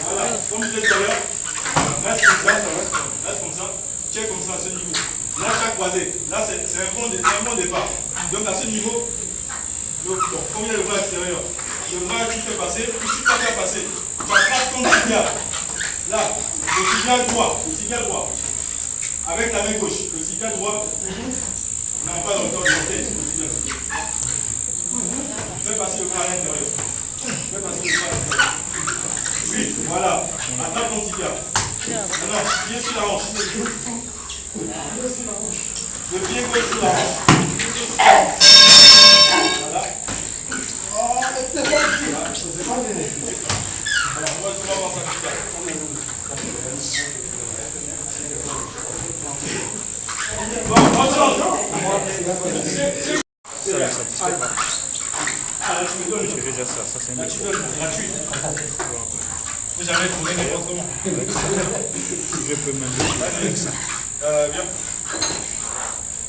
Voilà, comme je disais tout à l'heure, reste comme ça, tiens comme ça à ce niveau. Là, chaque croisée, là c'est un bon départ. Donc à ce niveau, comme il y a le bras extérieur, le bras tu fais passer, puis tu peux faire passer. Tu attrapes ton tibia. Là, le tibia droit. Avec la main gauche, le tibia droit, non pas dans le corps de la tête, le tibia gauche. Fais passer le bras à l'intérieur. Fais passer le bras à l'intérieur. Oui, voilà. Attrape ton tibia. Maintenant, pied sur la hanche. Le pied gauche sur la hanche. Voilà. Alors, on va voir ça plus tard. Bon, on change. Ça ne satisfait pas. Ah, là, tu me donnes. Parce que déjà ça c'est un Là, tu donnes gratuit. Vous avez trouvé n'importe comment. Si je peux même avec ça. Bien.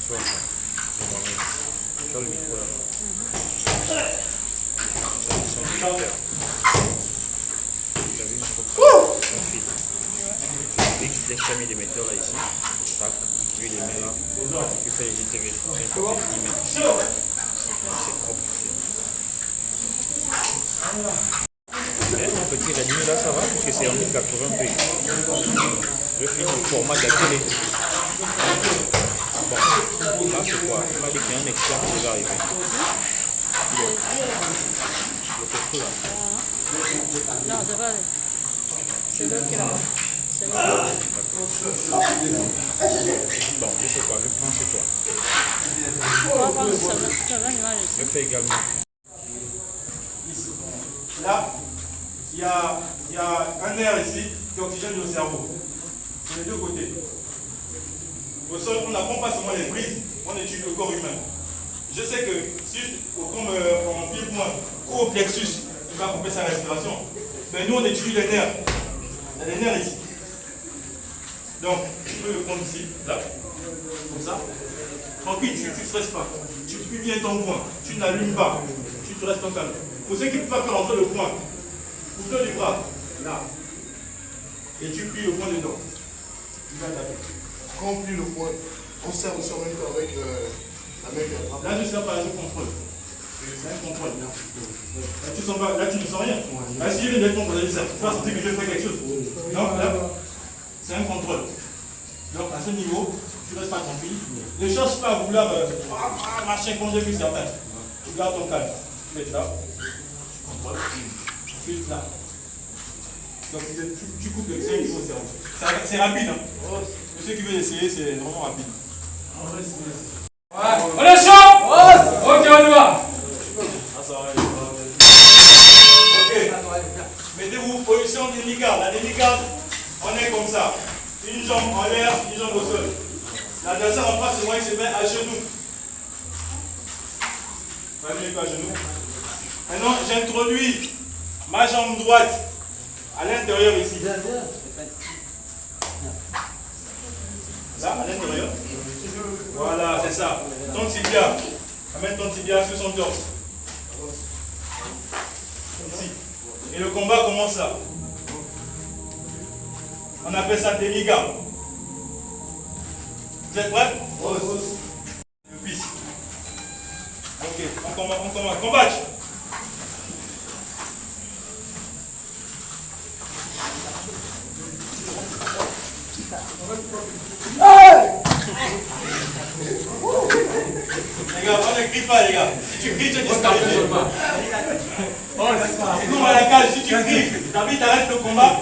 Soit ça. Je vais le micro là. J'avais une photo. Un fil. Je fixe l'examen d'émetteur là ici. Tac. Lui il les met là. Tu fais les ITV. C'est propre. Mais mon petit Redmi là ça va parce que c'est en 1080p. Je finis au format de la télé. Bon, là c'est quoi? Il m'a dit qu'il y a un expert qui va arriver. Le costaud là. Non, c'est pas. C'est l'autre qui est là-bas. C'est l'autre. Bon, je sais quoi, je prends chez toi. On va prendre ça va l'image ici. Je fais également. Là, il y a un air ici qui oxygène le cerveau. C'est les deux côtés. Au sol, on n'apprend pas seulement les brises, on étudie le corps humain. Je sais que si, comme on vit moins, ou au plexus, il va couper sa respiration. Mais nous, on étudie les nerfs. Il y a des nerfs ici. Donc, tu peux le prendre ici, là, comme ça. Tranquille, tu ne stresses pas. Tu plies bien ton point. Tu n'allumes pas. Tu te restes en calme. Pour ceux qui ne peuvent pas faire entrer le point, couteau du bras, là. Et tu plies le point dedans. Tu vas taper. Quand on plie le point, on serre aussi en même temps avec la main qui attrape. Là, je ne sers pas, je contrôle. C'est un contrôle. Là, tu ne sens rien. Là, si je viens d'être ton point, tu vas sentir que je fais quelque chose. Non, là, c'est un contrôle. Donc, à ce niveau, tu ne restes pas tranquille. Ne cherche pas à vouloir marcher comme j'ai vu certains. Tu gardes ton calme. Tu mets là. Tu contrôles. Ensuite, là. Donc, tu coupes le sein au cerveau. C'est rapide. Hein. Pour ceux qui veulent essayer, c'est vraiment rapide. On est chaud. Ok, on y va. Ok. Mettez-vous en position délicate. La délicate, on est comme ça. Une jambe en l'air, une jambe au sol. L'adversaire en face de moi, il se met à genoux. Vas-y, à genoux. Maintenant, j'introduis ma jambe droite à l'intérieur ici. Là, à l'intérieur. Voilà, c'est ça. Ton tibia. Amène ton tibia sur son torse. Ici. Et le combat commence là. On appelle ça demi-garde. Vous êtes prêts? Le cuisse. Ok, on commence. Combattre. Les gars, on ne crie pas, les gars. Si tu cries, tu es disqualifié. C'est comme à la cage, si tu cries, David arrête le combat.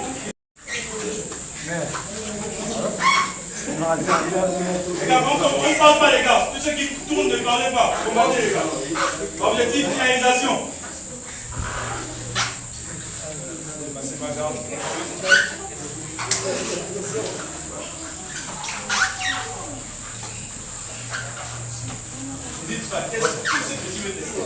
Les gars, on ne parle pas, les gars. Tous ceux qui tournent, ne parlez pas. Combattez, les gars. Objectif, finalisation. C'est pas grave. Dites ça, teste tout ce que tu veux tester.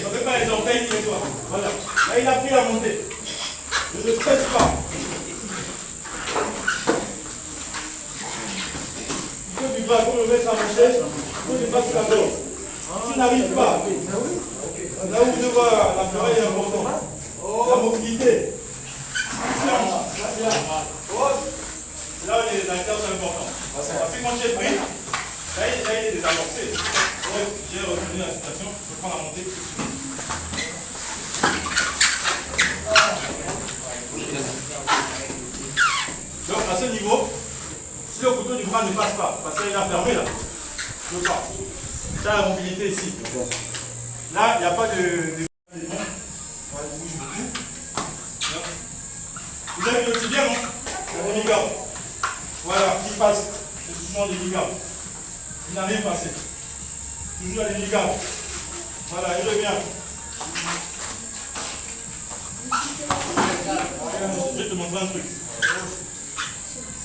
Ne fais pas les orteils ni les doigts. Voilà. Là, il a pris la montée. Ne le stresse pas. Il faut du bras, pour le mettre à manger, il faut du bras sur la gorge. Tu n'arrives pas. Là où je vois la forêt est importante. La mobilité. C'est là où les acteurs sont importants. Parce que quand j'ai pris, là il est désamorcé. J'ai retenu la situation, je prends la montée. Donc à ce niveau, si le couteau du bras ne passe pas, parce qu'il a fermé là, je ne peux pas. Tu as la mobilité ici. Là, il n'y a pas de... Voilà, il bouge beaucoup. Vous avez le tibia, non? La demi-garde. Voilà, il passe. C'est toujours des demi-garde. Il n'a rien passé. Toujours la demi-garde. Voilà, il revient. Je vais te montrer un truc.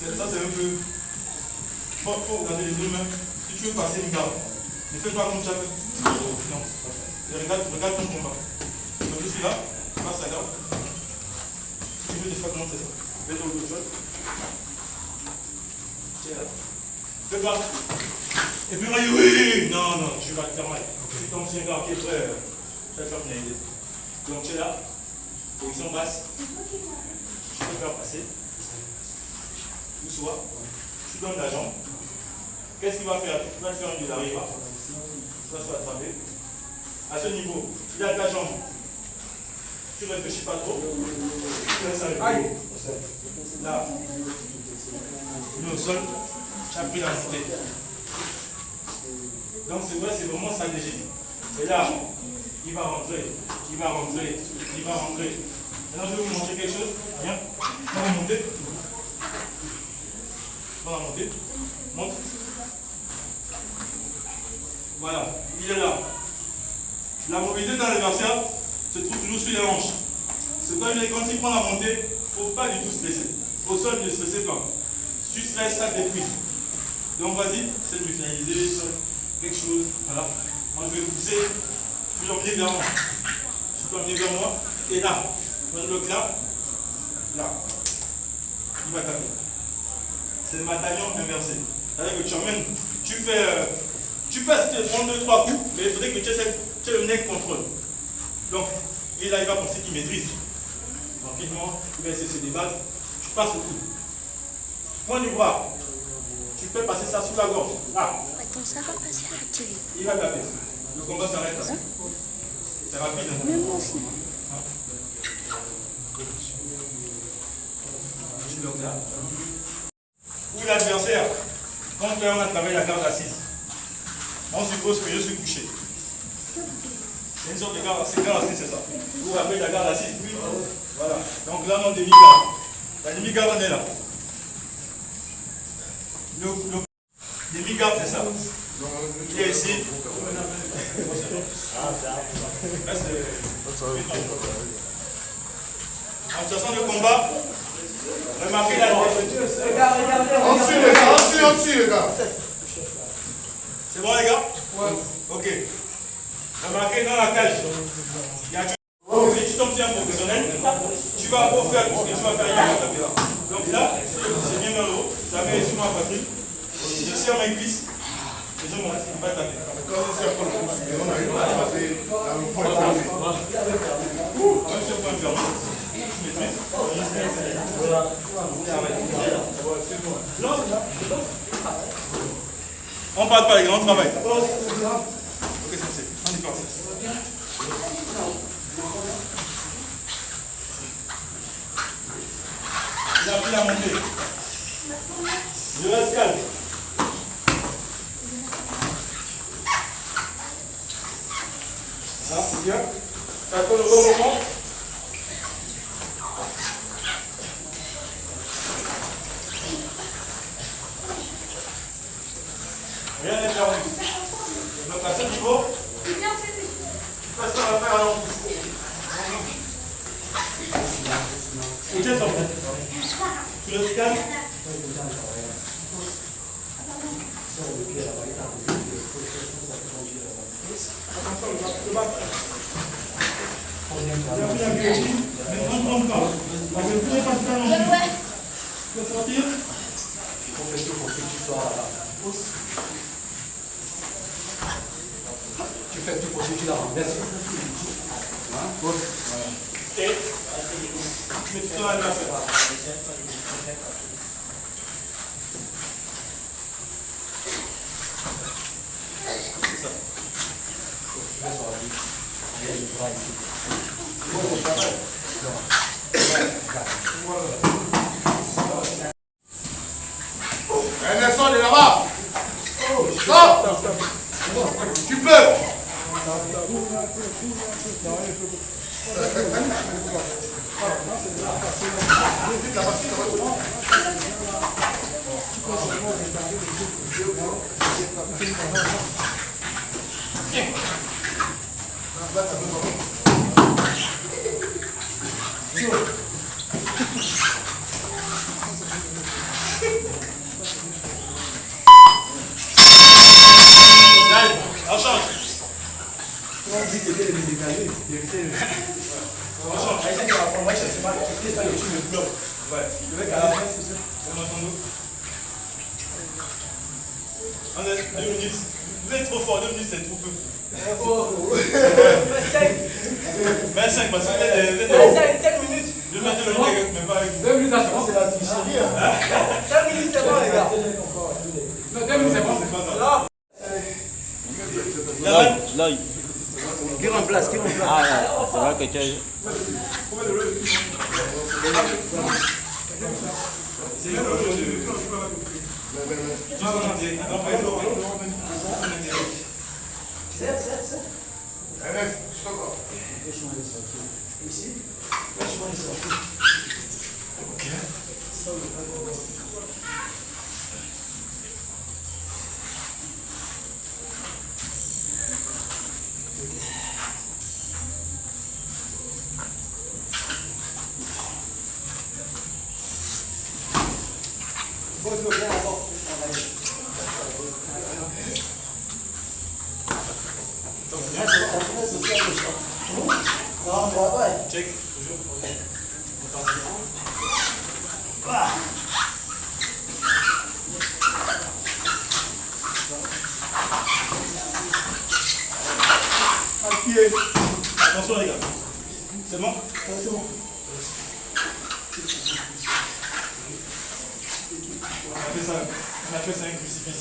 Ça, c'est un peu... Il faut regarder les deux mains. Si tu veux passer une garde, ne fais pas comme ça. Non. Regarde ton combat. Donc je suis là, je passe la garde. Si tu veux des fois comment c'est ça. Mets-toi au sol. Tiens là. Fais pas. Et puis oui. Non, tu vas te faire mal. Tu tombes sur un gars qui est prêt, je vais te faire finaliser. Donc tu es là, position basse. Tu peux faire passer. Ou soit, tu donnes la jambe. Qu'est-ce qu'il va faire? Il va te faire une de l'arrière. Ça soit attrapé. À ce niveau, il a ta jambe. Tu ne réfléchis pas trop. Tu laisses aller. Là, il est au sol. Tu as pris la cité. Donc c'est vrai, c'est vraiment stratégique. Et là, il va rentrer. Maintenant, je vais vous montrer quelque chose. Viens. On va monter. Monte. Voilà, il est là. La mobilité dans l'adversaire se trouve toujours sur les hanches. C'est quand il prend la montée, il ne faut pas du tout stresser. Au sol, ne stressez pas. Si tu stresses, ça t'épuise. Donc vas-y, c'est de me finaliser sur quelque chose. Voilà. Moi je vais pousser, je vais l'emmener vers moi. Je peux l'emmener vers moi. Et là, quand je bloque là, il va taper. C'est le bataillon inversé. C'est-à-dire que tu emmènes, tu peux te prendre 2-3 coups, mais il faudrait que tu aies le neck contrôle. Donc, et là, il va penser qu'il maîtrise. Rapidement, il va essayer de se débattre. Tu passes le coup. Point du bras. Tu peux passer ça sous la gorge. Là. Attends, ça va passer à la télé. Il va taper. Le combat s'arrête là. C'est rapide. Hein? Même moi aussi. Tu bloques là. Ou l'adversaire, quand on a travaillé la garde assise, on suppose que je suis couché. C'est une sorte de garde assise, c'est ça. Vous vous rappelez la garde assise? Voilà. Donc là, on a demi-garde. La demi-garde, on est là. Le demi-garde, c'est ça. Il est ici. Là, c'est... En situation de combat, remarquez la tête. En dessus, les gars. C'est bon, les gars? Ouais. Ok. Remarquez dans la cage, il y a si tu tombes sur un professionnel, tu tu vas refaire tout ce que tu vas faire hier. Donc là, c'est bien dans le haut. Ça met sur ma poitrine. Je serre mes cuisses. Et je monte. On va taper. Quand on sert pour le pouce, on a eu à passer dans le point fermé. Même sur le point fermé. On ne parle pas les gars, on travaille. Ok, c'est passé. On est parti. J'ai appris à monter. Je reste calme. Ah, c'est bien. T'attends le bon moment. Rien n'est perdu. Donc à ce niveau, tu passes à faire à l'envers. Ok, ça va. Tu laisses calme. Maintenant, pas. Vous ne pouvez pas faire non plus. Tu peux sortir. On fait tout pour que tu sois là. Tu fais tout pour que tu la renverses. Et tu mets tout dans la glace. C'est ça. Nelson, il est là-bas. Stop. Tu peux. On change. On est 2 minutes. Vous êtes trop fort, 2 minutes c'est trop peu. 25 parce que vous êtes 5 minutes. je vais mettre le nègre, mais pas avec vous. 2 minutes, c'est C'est la tricherie. 5 minutes, c'est bon, les gars. Non, 2 minutes, c'est bon. C'est pas ça. Là, qui remplace? Ah, ça va que tu as... C'est le jeu de... Tu vas monter. Attends, pas les autres. Check, toujours. Attention les gars. C'est bon? C'est bon. On appelle ça un crucifix.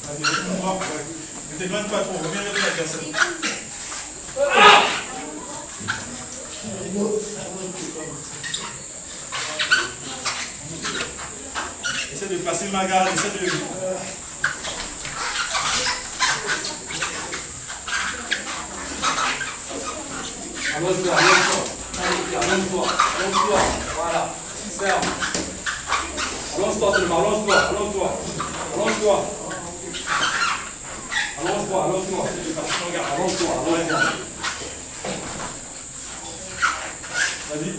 Vas-y, ne t'éloigne pas trop, reviens vers la personne. Essaie de passer ma garde, essaie de... Allonge-toi. Voilà. Ferme. Allonge-toi seulement, allonge-toi. Allonge-toi. Vas-y,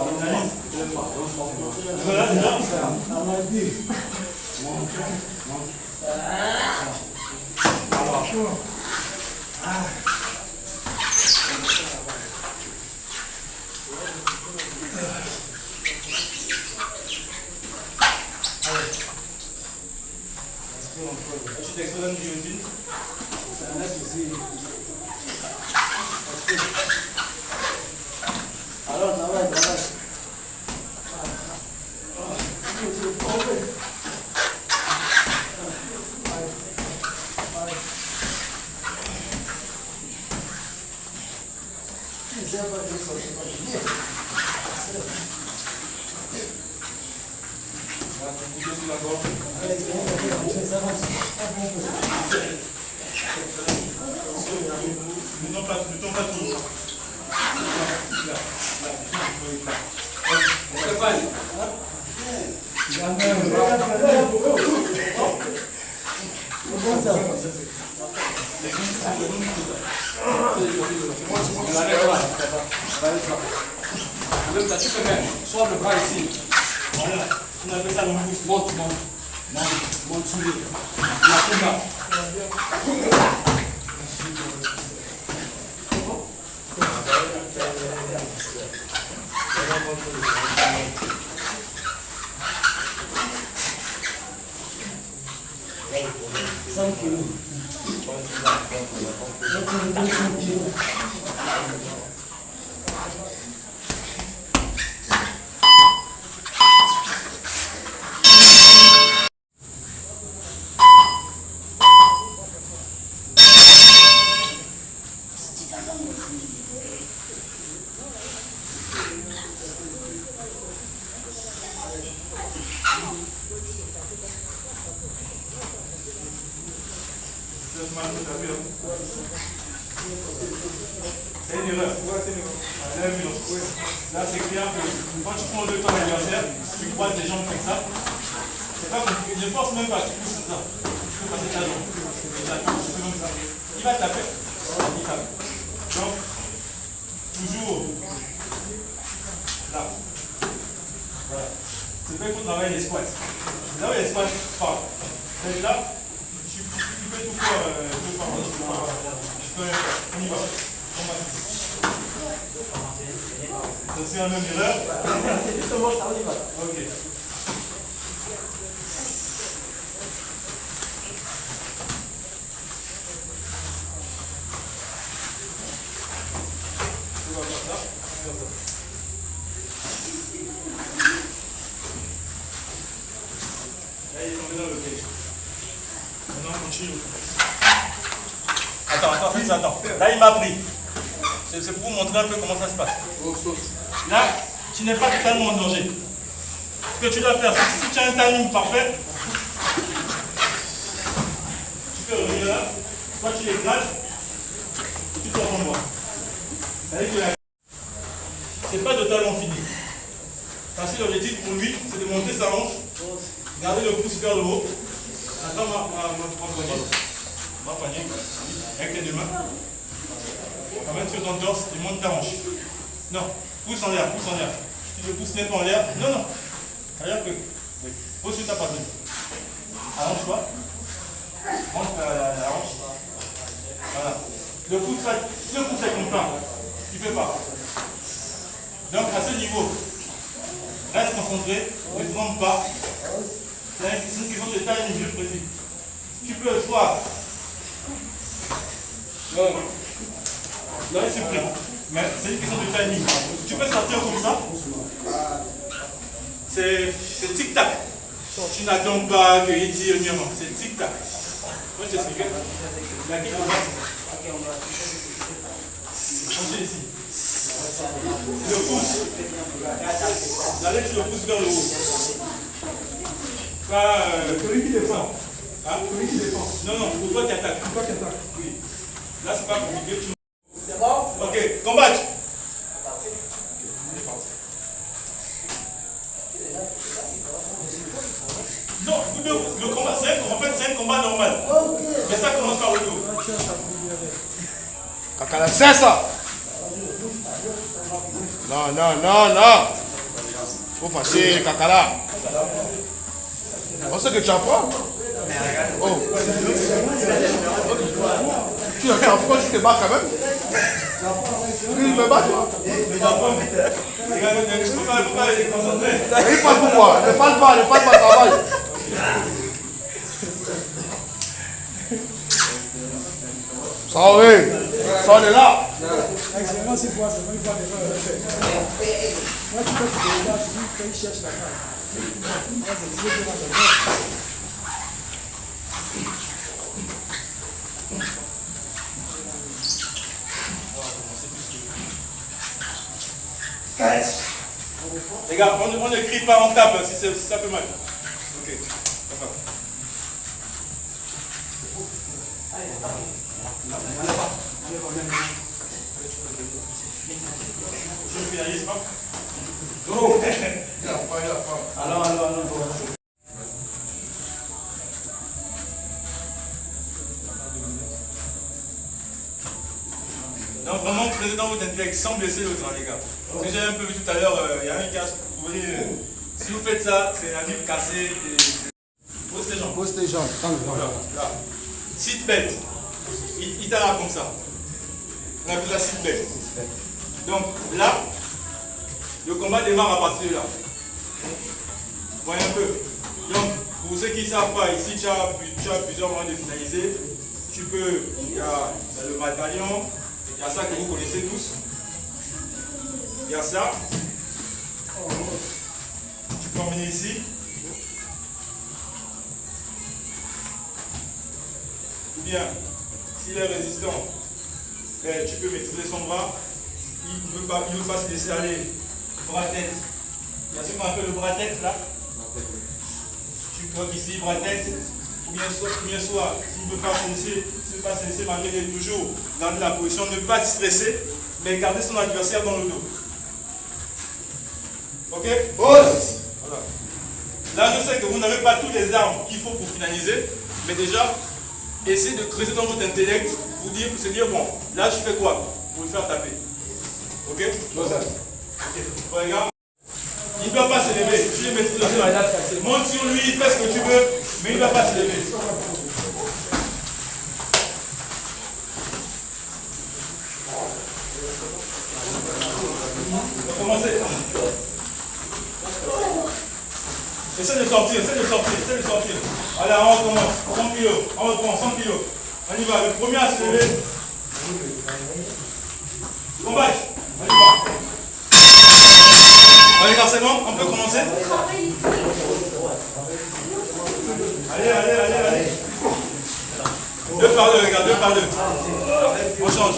analyse. Voilà, déjà. Tu t'exposes du usine. Alors, travaille. Couteau sous la gorge. Ne tombe pas tout. Tu peux même, sois le bras ici. Voilà, on appelle ça le pouce. Monte sous lui. La Kunga. C'est une erreur. Là, c'est clair que quand tu prends le temps d'anniversaire, tu croises les jambes comme ça. C'est pas compliqué. Ne force même pas, tu pousses comme ça. Tu peux passer ta jambe. Et la pousses comme ça. Il va taper. Il tape. Donc, toujours là. Voilà. C'est pas il faut travailler les squats. C'est là où les squats partent. Donc là, tu peux tout faire. On y va. Donc c'est la même erreur. Ok. On va faire ça. Là, il est tombé dans le piège. Maintenant, on continue. Attends, Félix, attends. Là, il m'a pris. C'est pour vous montrer un peu comment ça se passe. Là, tu n'es pas totalement en danger. Ce que tu dois faire, c'est que si tu as un timing parfait, tu peux revenir là, soit tu l'écrases, et tu sors en moi. C'est pas totalement fini. Parce que l'objectif pour lui, c'est de monter sa hanche, garder le pouce vers le haut. Attends ma poignée, avec tes deux mains. Amène sur ton torse et monte ta hanche. Non, pousse en l'air, pousse en l'air. Si le pouce n'est pas en l'air, non. Regarde que. Oui. Pose sur ta poitrine. Allonge-toi. Monte la hanche. Voilà. Le pouce est comme ça. Tu ne peux pas. Donc à ce niveau, reste concentré, ne tremble pas. C'est une question de taille mieux précis. Tu peux soit. Là, il supprime. Mais c'est une question de timing. Tu peux sortir comme ça. C'est tic-tac. Tu n'attends pas qu'il tire mieux. C'est tic-tac. Moi, je t'explique. La kick, c'est ça. Changez ici. Le pouce. La lettre, le pouce vers le haut. Pas. Celui qui défend. Hein? Celui qui défend. Non, pour toi qui attaque. Pour toi qui attaque. Oui. Là, c'est pas compliqué. C'est bon? Ok, combattre. Non, le combat, c'est un combat normal. Mais ça commence par le dos. Kakala, c'est ça. Non, non, non, non. Faut passer, Kakala. On sait que tu apprends. Oh. Tu apprends, tu te bats quand même. Il me bat, toi. Les gars, il ne faut pas les concentrer. Il parle pourquoi? Ne parle pas, travaille. Ça oui, ça on est là. Excellent, c'est quoi? C'est pas une fois d'erreur. Moi, tu fais tu là, tu dis qu'il cherche la carte. Moi, c'est Dieu qui va te faire. Les gars, on ne crie pas, on tape si ça fait mal. Ok, d'accord. Je finalise pas. Allons. Donc vraiment, présent dans votre intellect sans blesser l'autre, hein, les gars. Ce que j'ai un peu vu tout à l'heure, il y a un casque. Vous voyez, si vous faites ça, c'est un livre cassé. Pose tes jambes. Pose tes jambes. Voilà, là. Sit belt. Il t'a comme ça. On appelle ça sit belt. Donc là, le combat démarre à partir de là. Voyez un peu. Donc, pour ceux qui ne savent pas, ici tu as plusieurs moyens de finaliser. Tu peux, il y a le bataillon, il y a ça que vous connaissez tous. Il y a ça. Tu peux emmener ici. Ou bien, s'il est résistant, tu peux maîtriser son bras. Il ne veut pas se laisser aller. Bras-tête. Il y a ce qu'on appelle le bras-tête là. Tu bloques ici, bras-tête. Ou bien soit s'il ne veut pas se laisser malgré qu'il est toujours dans la position, ne pas se stresser, mais garder son adversaire dans le dos. Ok? Voilà. Là, je sais que vous n'avez pas toutes les armes qu'il faut pour finaliser, mais déjà, essayez de creuser dans votre intellect, pour se dire, bon, là, je fais quoi pour le faire taper. Ok? Bon, les gars, il ne doit pas se lever. Tu le maîtrises le sol. Monte sur lui, fais ce que tu veux, mais il ne doit pas se lever. On va commencer. Essaye de sortir. Allez, on recommence. 100 kg. On reprend 100 kg. On y va. Le premier à se lever. Combat. On y va. Allez, gars, c'est bon, on peut commencer. Allez. 2 par 2, les gars, 2 par 2. On change.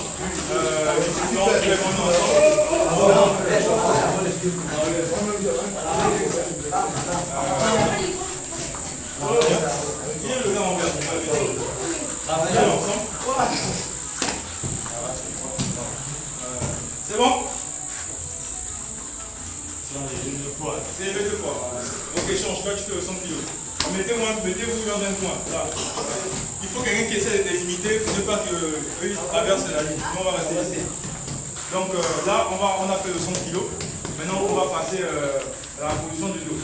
Non, on fait ensemble. Qui est le gars en vert? Allez, ensemble. C'est bon? C'est levé 2 fois. Ok, change. Toi, tu fais le 100 kg. Mettez-vous dans un coin. Là. Il faut quelqu'un qui essaie de te limiter pour ne pas qu'ils traversent la ligne. Nous, on va rester ici. Donc là, on a fait le 100 kg. Maintenant, on va passer à la position du dos.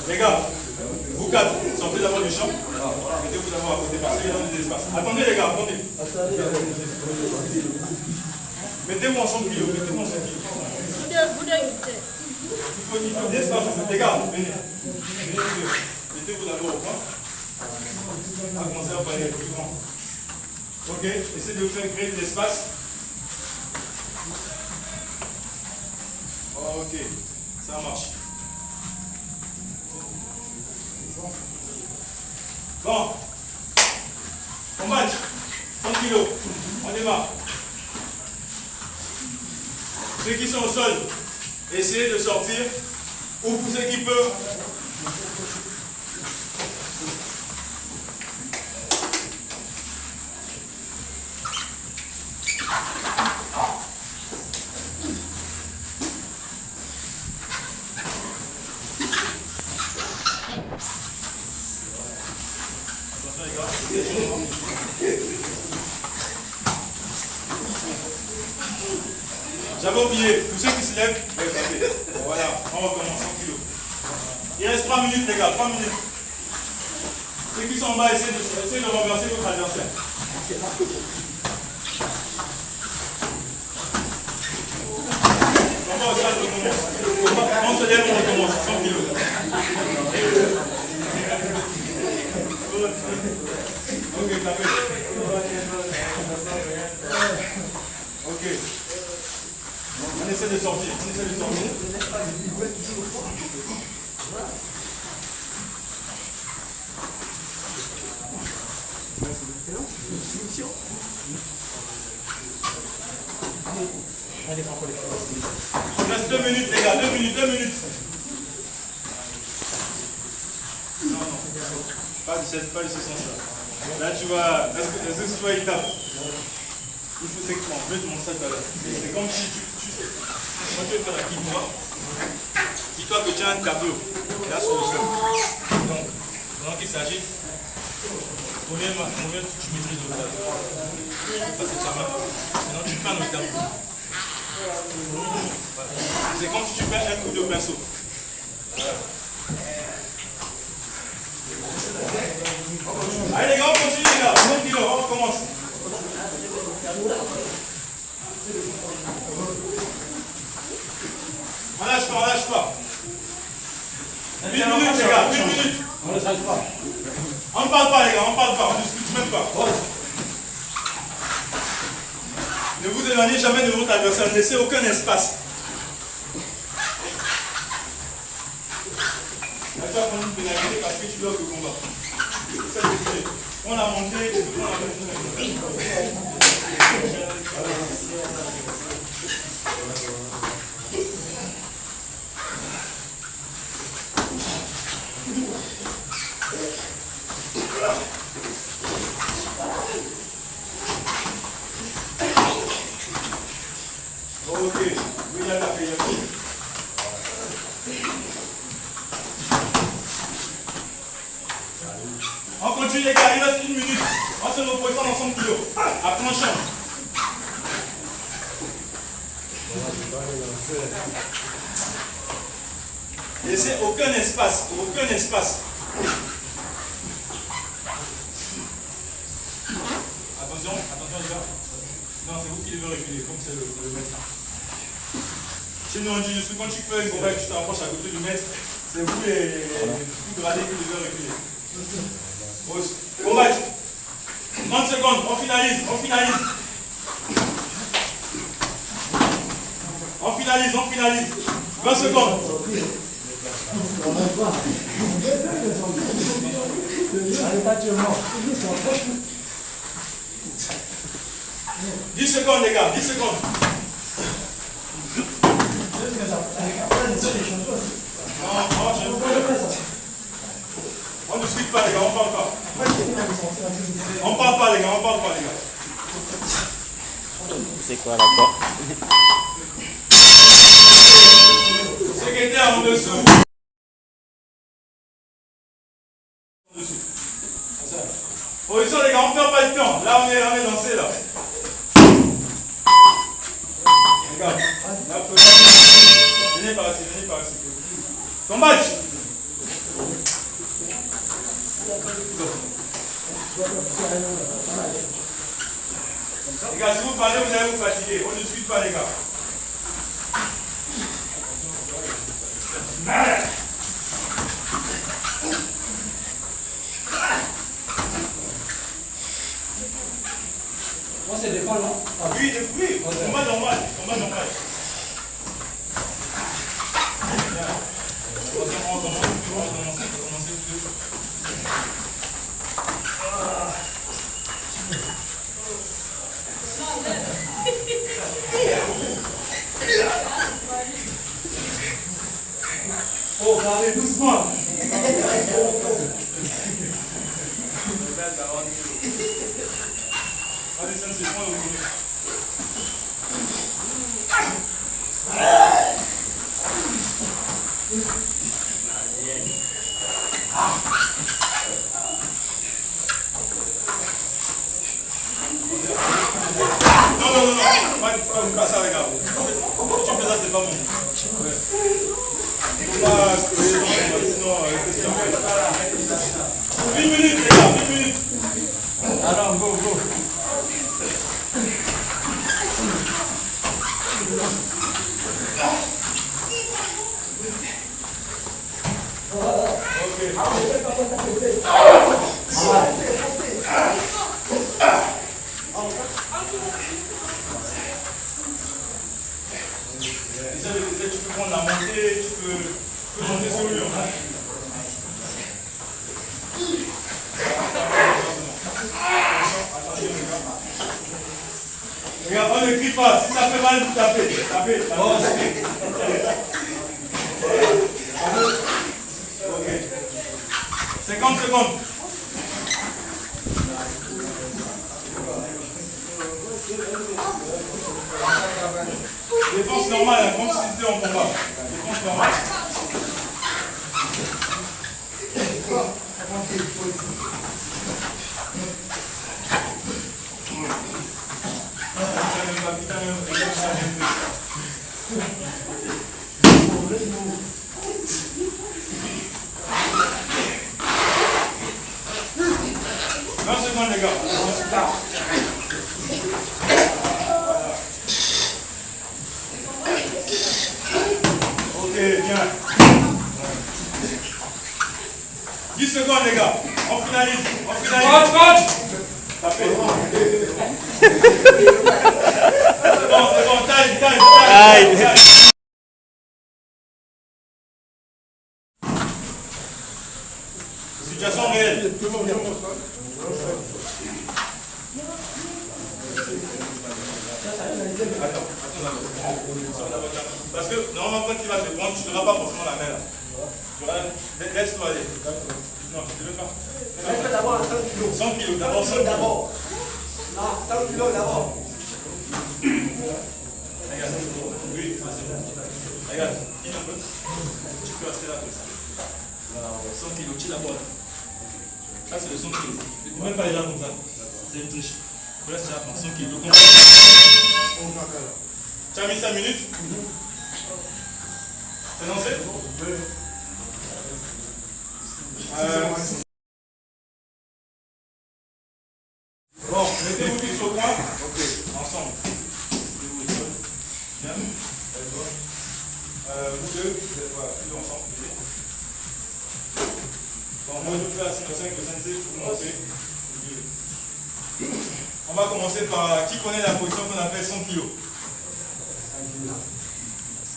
Les gars, vous 4, sortez d'abord du champ. Mettez-vous d'abord à côté parce qu'il y a des espaces. Attendez les gars, attendez. Mettez-vous en 100 kg. Il faut des espaces. Les gars, venez. Mettez-vous d'abord au point. On va commencer à parler plus grand. Ok, essayez de faire créer de l'espace. Ok, ça marche. Bon, on match, 100 kg, on démarre. Ceux qui sont au sol, essayez de sortir, ou pour ceux qui peuvent. les gars. J'avais oublié, tous ceux qui se lèvent, voilà, on recommence 100 kilos. Il reste 3 minutes les gars, 3 minutes. Ceux qui sont en bas, essayez de renverser votre adversaire. On se lève, on recommence, 100 kilos. Ok, tapez. Ok. On essaie de sortir, Il reste 2 minutes les gars, 2 minutes. Non, pas de ce sens-là. Là tu vas, est-ce que tu vois, il tape. Il faut s'exprimer, je vais te montrer ça tout à l'heure. C'est comme si quand tu veux faire la kick-moi, dis-toi que tu as un tableau, là sur le sol. Donc, pendant qu'il s'agit, combien tu maîtrises le tableau. Passer ta main. Maintenant tu prends le tableau. C'est comme si tu fais un coup de pinceau. Voilà. Allez les gars, on continue les gars, 5 kilos, on recommence. On lâche pas. 1 minute les gars, 1 minute. On ne lâche pas. On ne parle pas les gars, on discute même pas. Ne vous éloignez jamais de votre adversaire, ne laissez aucun espace. Là tu vas prendre une pénalité parce que tu bloques le combat. C'est ça que je dis. On a monté, on a monté. Ok, oui, il y a la paix. On continue les gars, il reste 1 minute. On se repose dans 100 kilos. À planchon. Laissez aucun espace, Attention les gars. Non, c'est vous qui devez reculer, comme c'est le maître. Chez nous, on dit, quand tu fais un combat et que tu t'approches à côté du maître, c'est vous les sous-gradés qui devez reculer. Combat. 30 secondes, on finalise. On finalise. 20 secondes. « 10 secondes les gars, 10 secondes. On ne discute pas les gars, on parle pas. On parle pas les gars. C'est quoi la porte? Secrétaire en dessous. Position les gars, on ne perd pas de temps. Là on est lancé là. Regarde. Là, venez par ici. Ton match. Les gars, si vous parlez, vous allez vous fatiguer. On ne discute pas les gars. Moi, c'est des fois, non? Oui, combat normal. On va commencer. Oh, parlez doucement. Allez, ça c'est point au milieu. Pas ça, regarde. Si tu fais ça, c'est pas bon. Ouais. Faut pas sinon, 8 minutes, les gars, 8 minutes. Alors, go. Tu peux prendre la montée, tu peux monter sur le mur. Regarde, on ne crie pas. Si ça fait mal, vous tapez. Tapez. Ok. 50 secondes. Défense normale, la quantité en combat. Défense normale. Les gars. Ok, bien. 10 secondes, les gars. On finalise. Coach. Tapez. C'est bon, time. Situation réelle. Attends. Parce que normalement quand tu vas te prendre, tu ne devras pas forcément la main là. Laisse-toi aller. Non, tu ne veux pas. Fais d'abord 100 kilos. 100 kilos, d'abord 100 kilos. Non, 100 kilos d'abord. Regarde, oui, ça c'est bon. Regarde, dis un peu. Tu peux rester là comme ça. 100 kilos, tu d'abord. Ça c'est le 100 kilos. Ne peux même pas les gens comme ça. C'est une triche. Je reste là pour 100 kilos. Tu as mis 5 minutes? C'est lancé? Bon, mettez-vous tous au point. Ok, ensemble. Mettez-vous au sol. Bien. Vous deux, vous êtes plus ensemble. Bon, moi je vais faire la simulation avec le sensei pour vous montrer. On va commencer par qui connaît la position qu'on appelle 100 kg.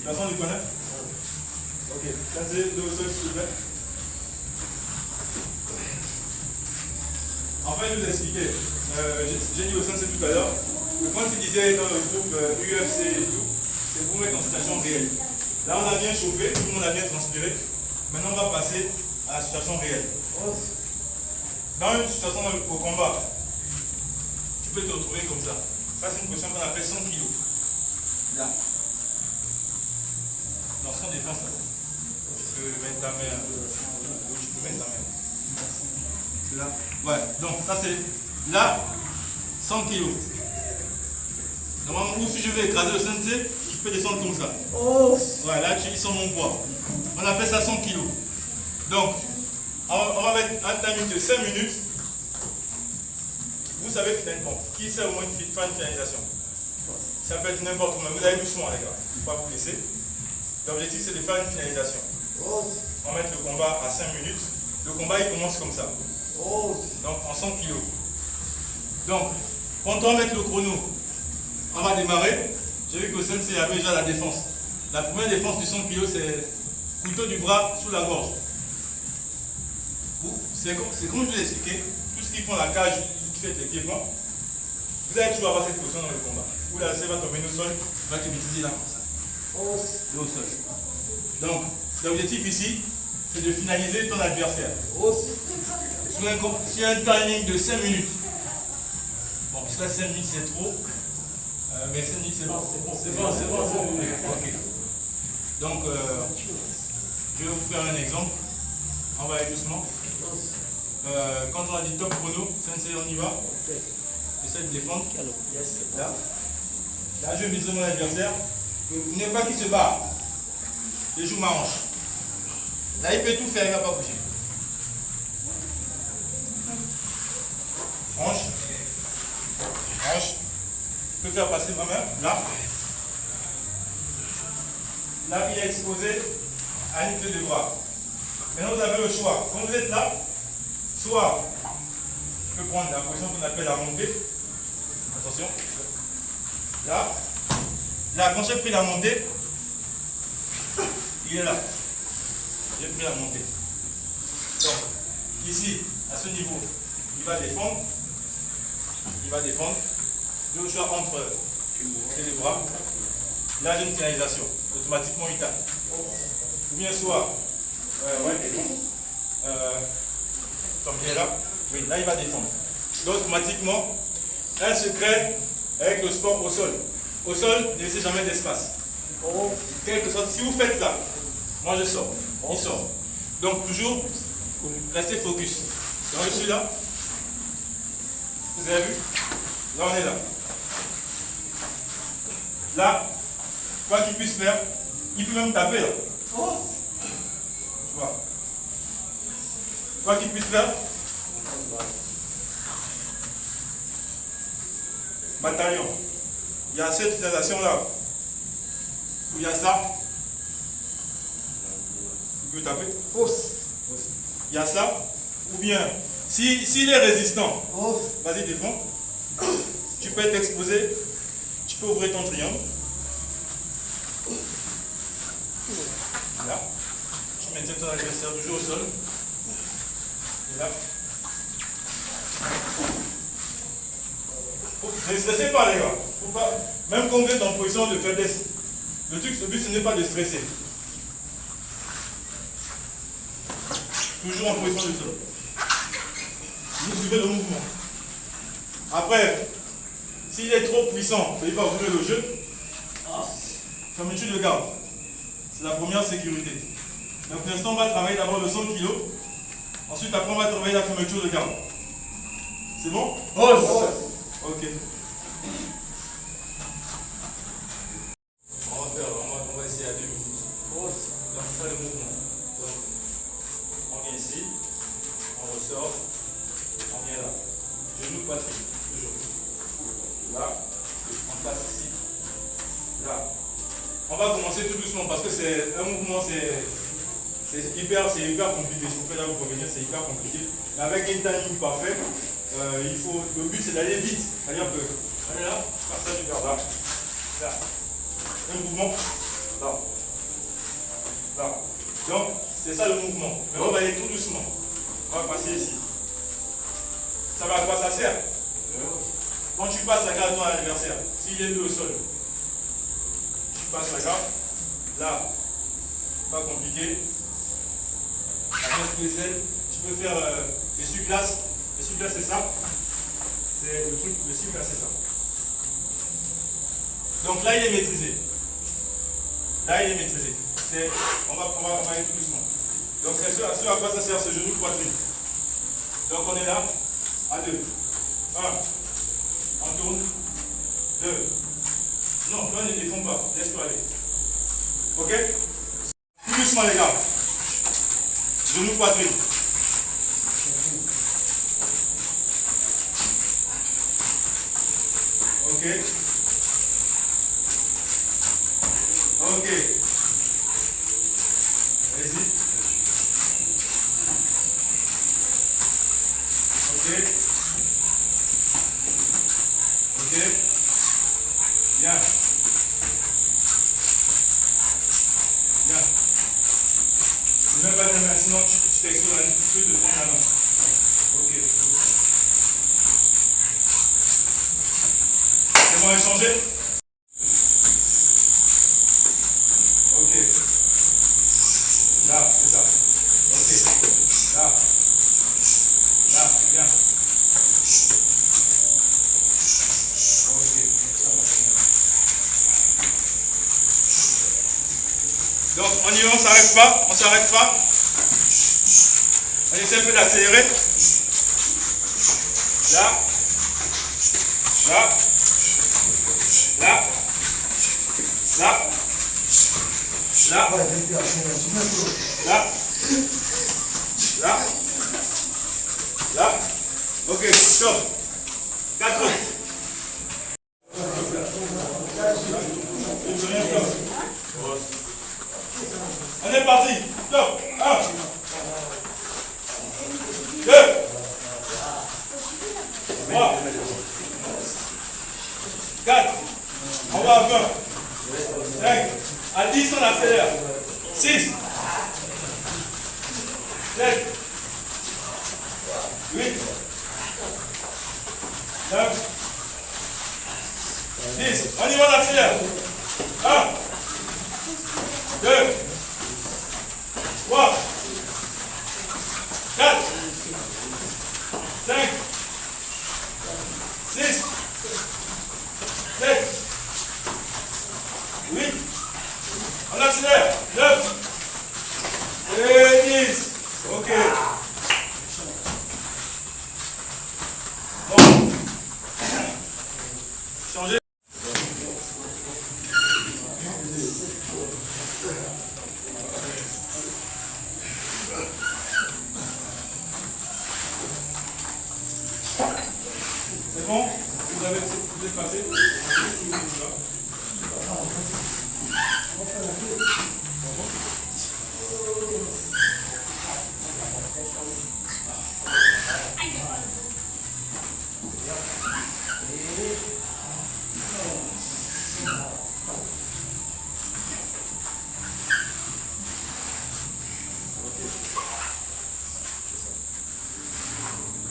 Personne ne connaît? Ok, sensei, deux au sol s'il vous plaît. En fait, je vais vous expliquer. J'ai dit au sensei tout à l'heure que quand il disait dans le groupe UFC et tout, c'est pour vous mettre en situation réelle. Là, on a bien chauffé, tout le monde a bien transpiré. Maintenant, on va passer à la situation réelle. Dans une situation au combat, tu peux te retrouver comme ça. Ça, c'est une position qu'on appelle 100 kg. Là. Dans son défense, là. Tu peux mettre ta main. Tu peux mettre ta main. Là. Ouais, donc ça c'est là, 100 kg. Normalement, si je veux écraser le sensei, je peux descendre comme ça. Ouais, là, ils sont mon poids. On appelle ça 100 kg. Donc, on va mettre un timing de 5 minutes. Vous savez finir bon. Qui sait au moins faire une finalisation? Ça peut être n'importe comment. Vous allez doucement, les gars. Il ne faut pas vous laisser. L'objectif, c'est de faire une finalisation. On va mettre le combat à 5 minutes. Le combat, il commence comme ça. Donc, en 100 kg. Donc, quand on va mettre le chrono, on va démarrer. J'ai vu que le sensei avait déjà la défense. La première défense du 100 kg, c'est couteau du bras sous la gorge. C'est comme je vous l'ai expliqué. Tout ce qui font la cage, qui fait les pieds blancs, vous allez toujours avoir cette position dans le combat. Où la C va tomber au sol, va te maîtriser là comme ça. Et au sol. Donc, l'objectif ici, c'est de finaliser ton adversaire. Sur un timing de 5 minutes. Bon, puisque là 5 minutes c'est trop. Mais 5 minutes c'est bon. C'est bon. Ok. Donc, je vais vous faire un exemple. On va aller doucement. Quand on a dit top chrono, sensei, on y va. J'essaie de défendre. Là. Là, je vise mon adversaire. Il n'est pas qui se bat. Je joue ma hanche. Là, il peut tout faire, il ne va pas bouger. Hanche. Hanche. Je peux faire passer ma main. Là. Là, il est exposé à une clé de bras. Maintenant, vous avez le choix. Quand vous êtes là, soit je peux prendre la position qu'on appelle la montée. Attention. Là. Là, quand j'ai pris la montée, il est là. J'ai pris la montée. Donc, ici, à ce niveau, il va défendre. Il va défendre. J'ai le choix entre les bras. Là, j'ai une finalisation. Automatiquement, il tape. Ou bien soit, comme il est là, oui, là, il va défendre. Donc, automatiquement, un secret avec le sport au sol. Au sol, ne laissez jamais d'espace. Quelque sorte, si vous faites ça, moi je sors, il sort. Donc, toujours, restez focus. Donc, je suis là. Vous avez vu? Là, on est là. Là, quoi qu'il puisse faire, il peut même taper là. Tu vois. Quoi qu'il puisse faire. Bataillon. Il y a cette finalisation là. Où il y a ça. Il peut taper. Il y a ça. Ou bien, s'il est résistant, vas-y défends. Tu peux être exposé. Tu peux ouvrir ton triangle. Là. Tu maintiens ton adversaire toujours au sol. Et là. Ne stressez pas les gars. Faut pas, même quand vous êtes en position de faiblesse, le but ce n'est pas de stresser. Toujours en position de sol. Vous suivez le mouvement. Après, s'il est trop puissant, il va ouvrir le jeu. Fermeture de garde. C'est la première sécurité. Donc pour l'instant, on va travailler d'abord le 100 kg. Ensuite, après, on va travailler la fermeture de garde. C'est bon? Ok. On va essayer à 2 minutes. Donc c'est ça le mouvement. Donc, on vient ici, on ressort, on vient là. Genou, poitrine, toujours. Là, on passe ici. Là. On va commencer tout doucement parce que c'est un mouvement, c'est hyper compliqué. Si vous faites là, vous pouvez venir, c'est hyper compliqué. Mais avec un timing parfait, le but c'est d'aller vite. C'est-à-dire que, allez là, passage du verre là. Là. Un mouvement. Là. Là. Donc, c'est ça le mouvement. Mais on va aller tout doucement. On va passer ici. Ça va à quoi ça sert? Quand tu passes la garde à l'adversaire, s'il est deux au sol, tu passes la garde. Là, pas compliqué. Avec les ailes, tu peux faire essuie-glace. Essuie-glace, c'est ça. C'est le truc, l'essuie-glace, c'est ça. Donc là, il est maîtrisé. Là, il est maîtrisé. On va aller tout doucement. Donc c'est ce à quoi ça sert, ce genou poitrine. Donc on est là, à 2. 1. On tourne. 2. Non, là, ne défends pas. Laisse-toi aller. Ok? Tout doucement, les gars. Genou poitrine. Ok. Ok. Vas-y. Ok. Ok. Bien. Bien. Ne mets pas ta main, sinon tu t'exposes à une petite de prendre la main. Ok. C'est bon, échanger? Ok. Là, c'est ça. Ok. Là. Là, bien. Ok. Donc, on y va, on s'arrête pas. On s'arrête pas. On essaie un peu d'accélérer. Là. Là. Là. Là. Là. Là. Là. Là. Ok, stop. 4 autres. On est parti. Stop. 1. 2. 3. 4. On va à 20. 5. À 10, on accélère. 6. 7. 8. 9. 10. On y va, on accélère. 1. 2. 3. 4. 5. 6. 7. 8. On accélère. 9. Et 10. Ok. Bon. Changez. C'est bon? Vous êtes passé?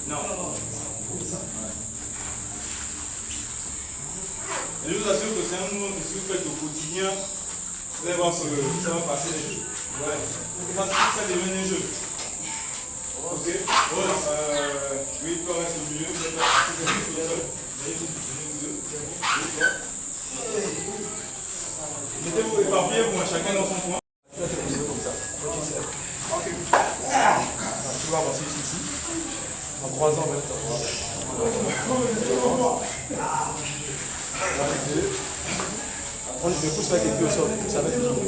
Non. Et je vous assure que c'est un mouvement que si vous faites au quotidien, vous allez voir que ça va passer les jeux. Ouais. Ça devient un jeu. Ok. Oui, le corps reste au milieu. Vous êtes au sol. Mettez-vous éparpillez-vous chacun dans son coin. Ok. Tu vas avancer ici. En croisant en même temps. On ne pousse pas avec les pieds au sol. Ça va être le dos.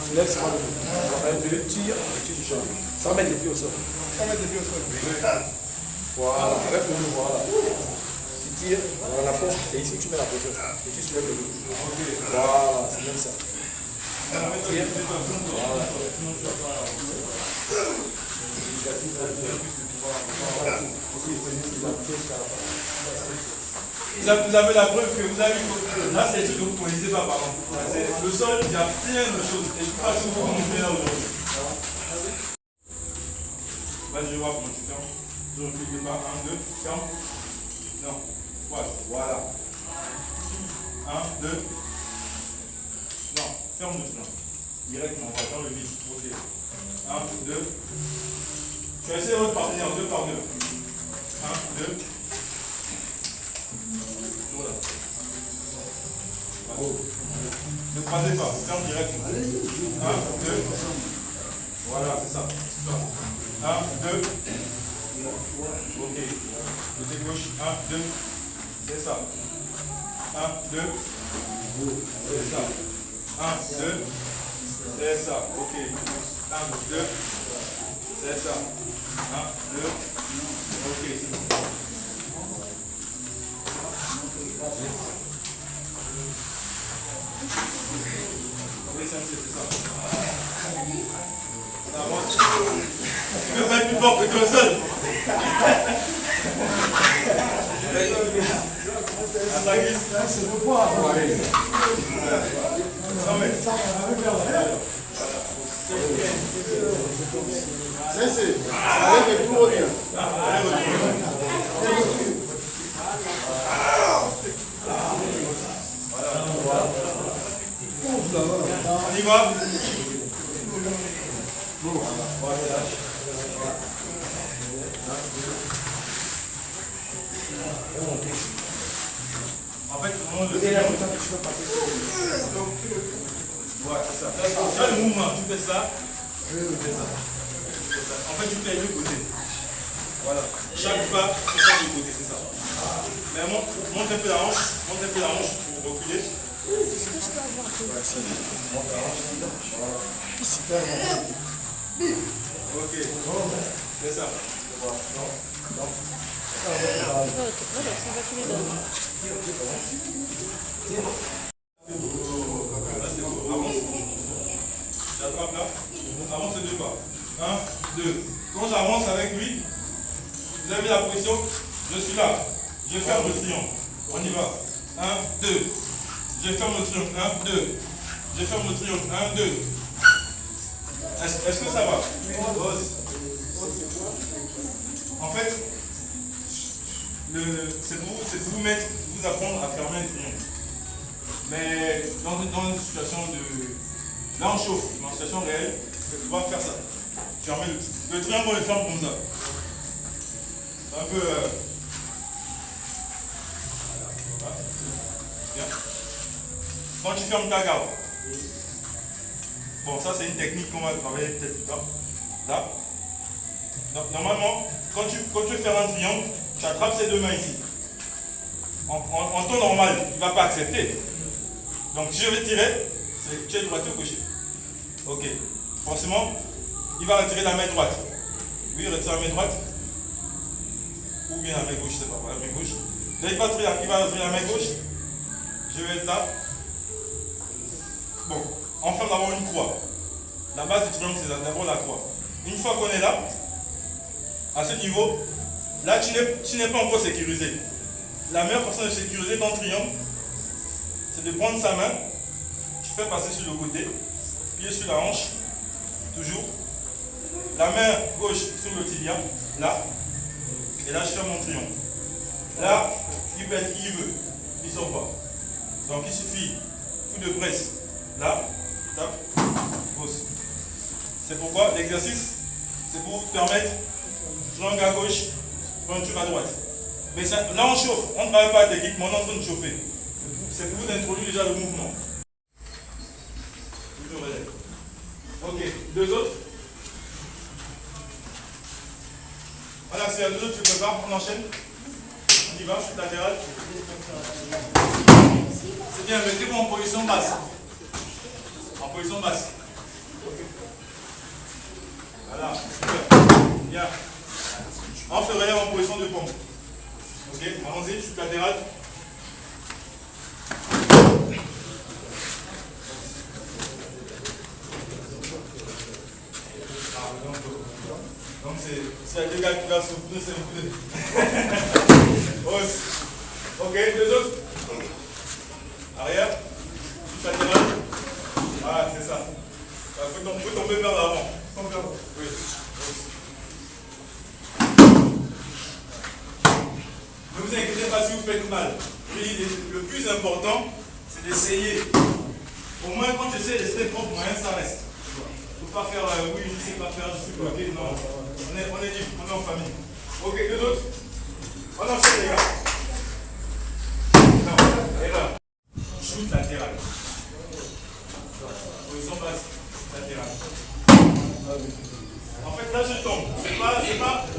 Tu lèves sur le dos. On va faire 2, tire, et tu changes. Sans mettre les pieds au sol. Sans mettre les pieds au sol. Voilà, avec le dos, voilà. Tu tires, on a la force, et ici tu mets la pression. Et tu soulèves le dos. Voilà, c'est même ça. Tire. Voilà. Vous avez la preuve que vous avez vu. Là, c'est des trucs que vous ne connaissez pas, par exemple. Le sol, il y a plein de choses. Et je ne sais pas si vous montrer là aujourd'hui. Vas-y, je vais voir comment tu fermes. Je ne reflète pas. 1, 2, ferme. Non. Voilà. 1, 2. Non, ferme doucement. Directement, on va dans le vide. Ok. 1, 2. Je vais essayer de votre partenaire 2 par 2. 1, 2. Voilà. Ne croisez pas, ferme directement. 1, 2. Voilà, c'est ça. 1, 2. Ok. Côté gauche. 1, 2. C'est ça. 1, 2. C'est ça. 1, 2. C'est ça. Ok. 1, 2. C'est ça. 1, 2. Ok, c'est bon. Oui, c'est ça. Avance. Tu peux pas être plus fort que toi seul. Ça glisse. C'est le poids. 100 mètres. Ça arrive tout revient. On y va. En fait, au moment de ouais, c'est ça. Dans le mouvement, tu fais ça. Tu fais ça. En fait, tu fais les deux côtés. Voilà. Chaque pas, tu fais les deux côtés, c'est ça. Mais monte un peu la hanche pour reculer. Est-ce que je peux avoir Ok, c'est ça. C'est pas qui les donne. Là, c'est bon. Avance. J'attrape là. Avance de 2 pas. 1, 2. Quand j'avance avec lui, vous avez la position, je suis là. Je ferme le triangle. On y va. 1, 2. Je ferme le triangle. 1, 2. Je ferme le triangle. 1, 2. Est-ce que ça va? En fait, c'est pour vous apprendre à fermer un triangle. Mais dans une situation de... Là on chauffe, dans une situation réelle, c'est pouvoir faire ça. Fermer le triangle, on le ferme comme ça. C'est un peu... Voilà. Bien. Quand tu fermes ta garde, bon ça c'est une technique qu'on va travailler peut-être plus tard. Là. Donc, normalement, quand tu veux faire un triangle, tu attrapes ces 2 mains ici. En temps normal, il ne va pas accepter. Donc si je vais tirer, tu es droitier ou gaucher? Ok. Forcément, il va retirer la main droite. Oui, il retire la main droite. Ou bien la main gauche, je ne sais pas, la main gauche. Là, il va retirer la main gauche. Je vais être là. Bon, enfin d'avoir une croix. La base du triangle, c'est d'abord la croix. Une fois qu'on est là, à ce niveau, là, tu n'es pas encore sécurisé. La meilleure façon de sécuriser ton triangle, c'est de prendre sa main, tu fais passer sur le côté, pied sur la hanche, toujours. La main gauche sur le tibia, là, et là je ferme mon triangle. Là, il peut être qui il veut, il ne sort pas. Donc il suffit, coup de presse, là, tape, pose. C'est pourquoi l'exercice, c'est pour vous permettre, triangle à gauche, pointure à droite. Mais ça, là on chauffe, on ne travaille pas à technique, mais on est en train de chauffer. C'est pour vous introduire déjà le mouvement. Toujours relève. Ok, 2 autres. Voilà, c'est à 2 autres, tu prépares, on enchaîne. On y va, chute latérale. C'est bien, mettez-vous en position basse. En position basse. Voilà, super. Bien. On se relève en position de pompe. Ok, allons-y, chute latérale. Donc c'est la dégâts qui va souffrir, c'est le hausse. Ok, 2 autres. Arrière. Chute latérale. Voilà, c'est ça. Il faut tomber vers l'avant. Oui. Ne vous inquiétez pas si vous faites mal. Le plus important, c'est d'essayer. Au moins, quand tu sais rester propre, moyen, ça reste. Il ne faut pas faire oui, je ne sais pas faire, je suis bloqué. Non, on est libre, on est en famille. Ok, 2 autres. On enchaîne, les gars. Non, erreur. Shoot latéral. Position basse, latérale. En fait, là, je tombe.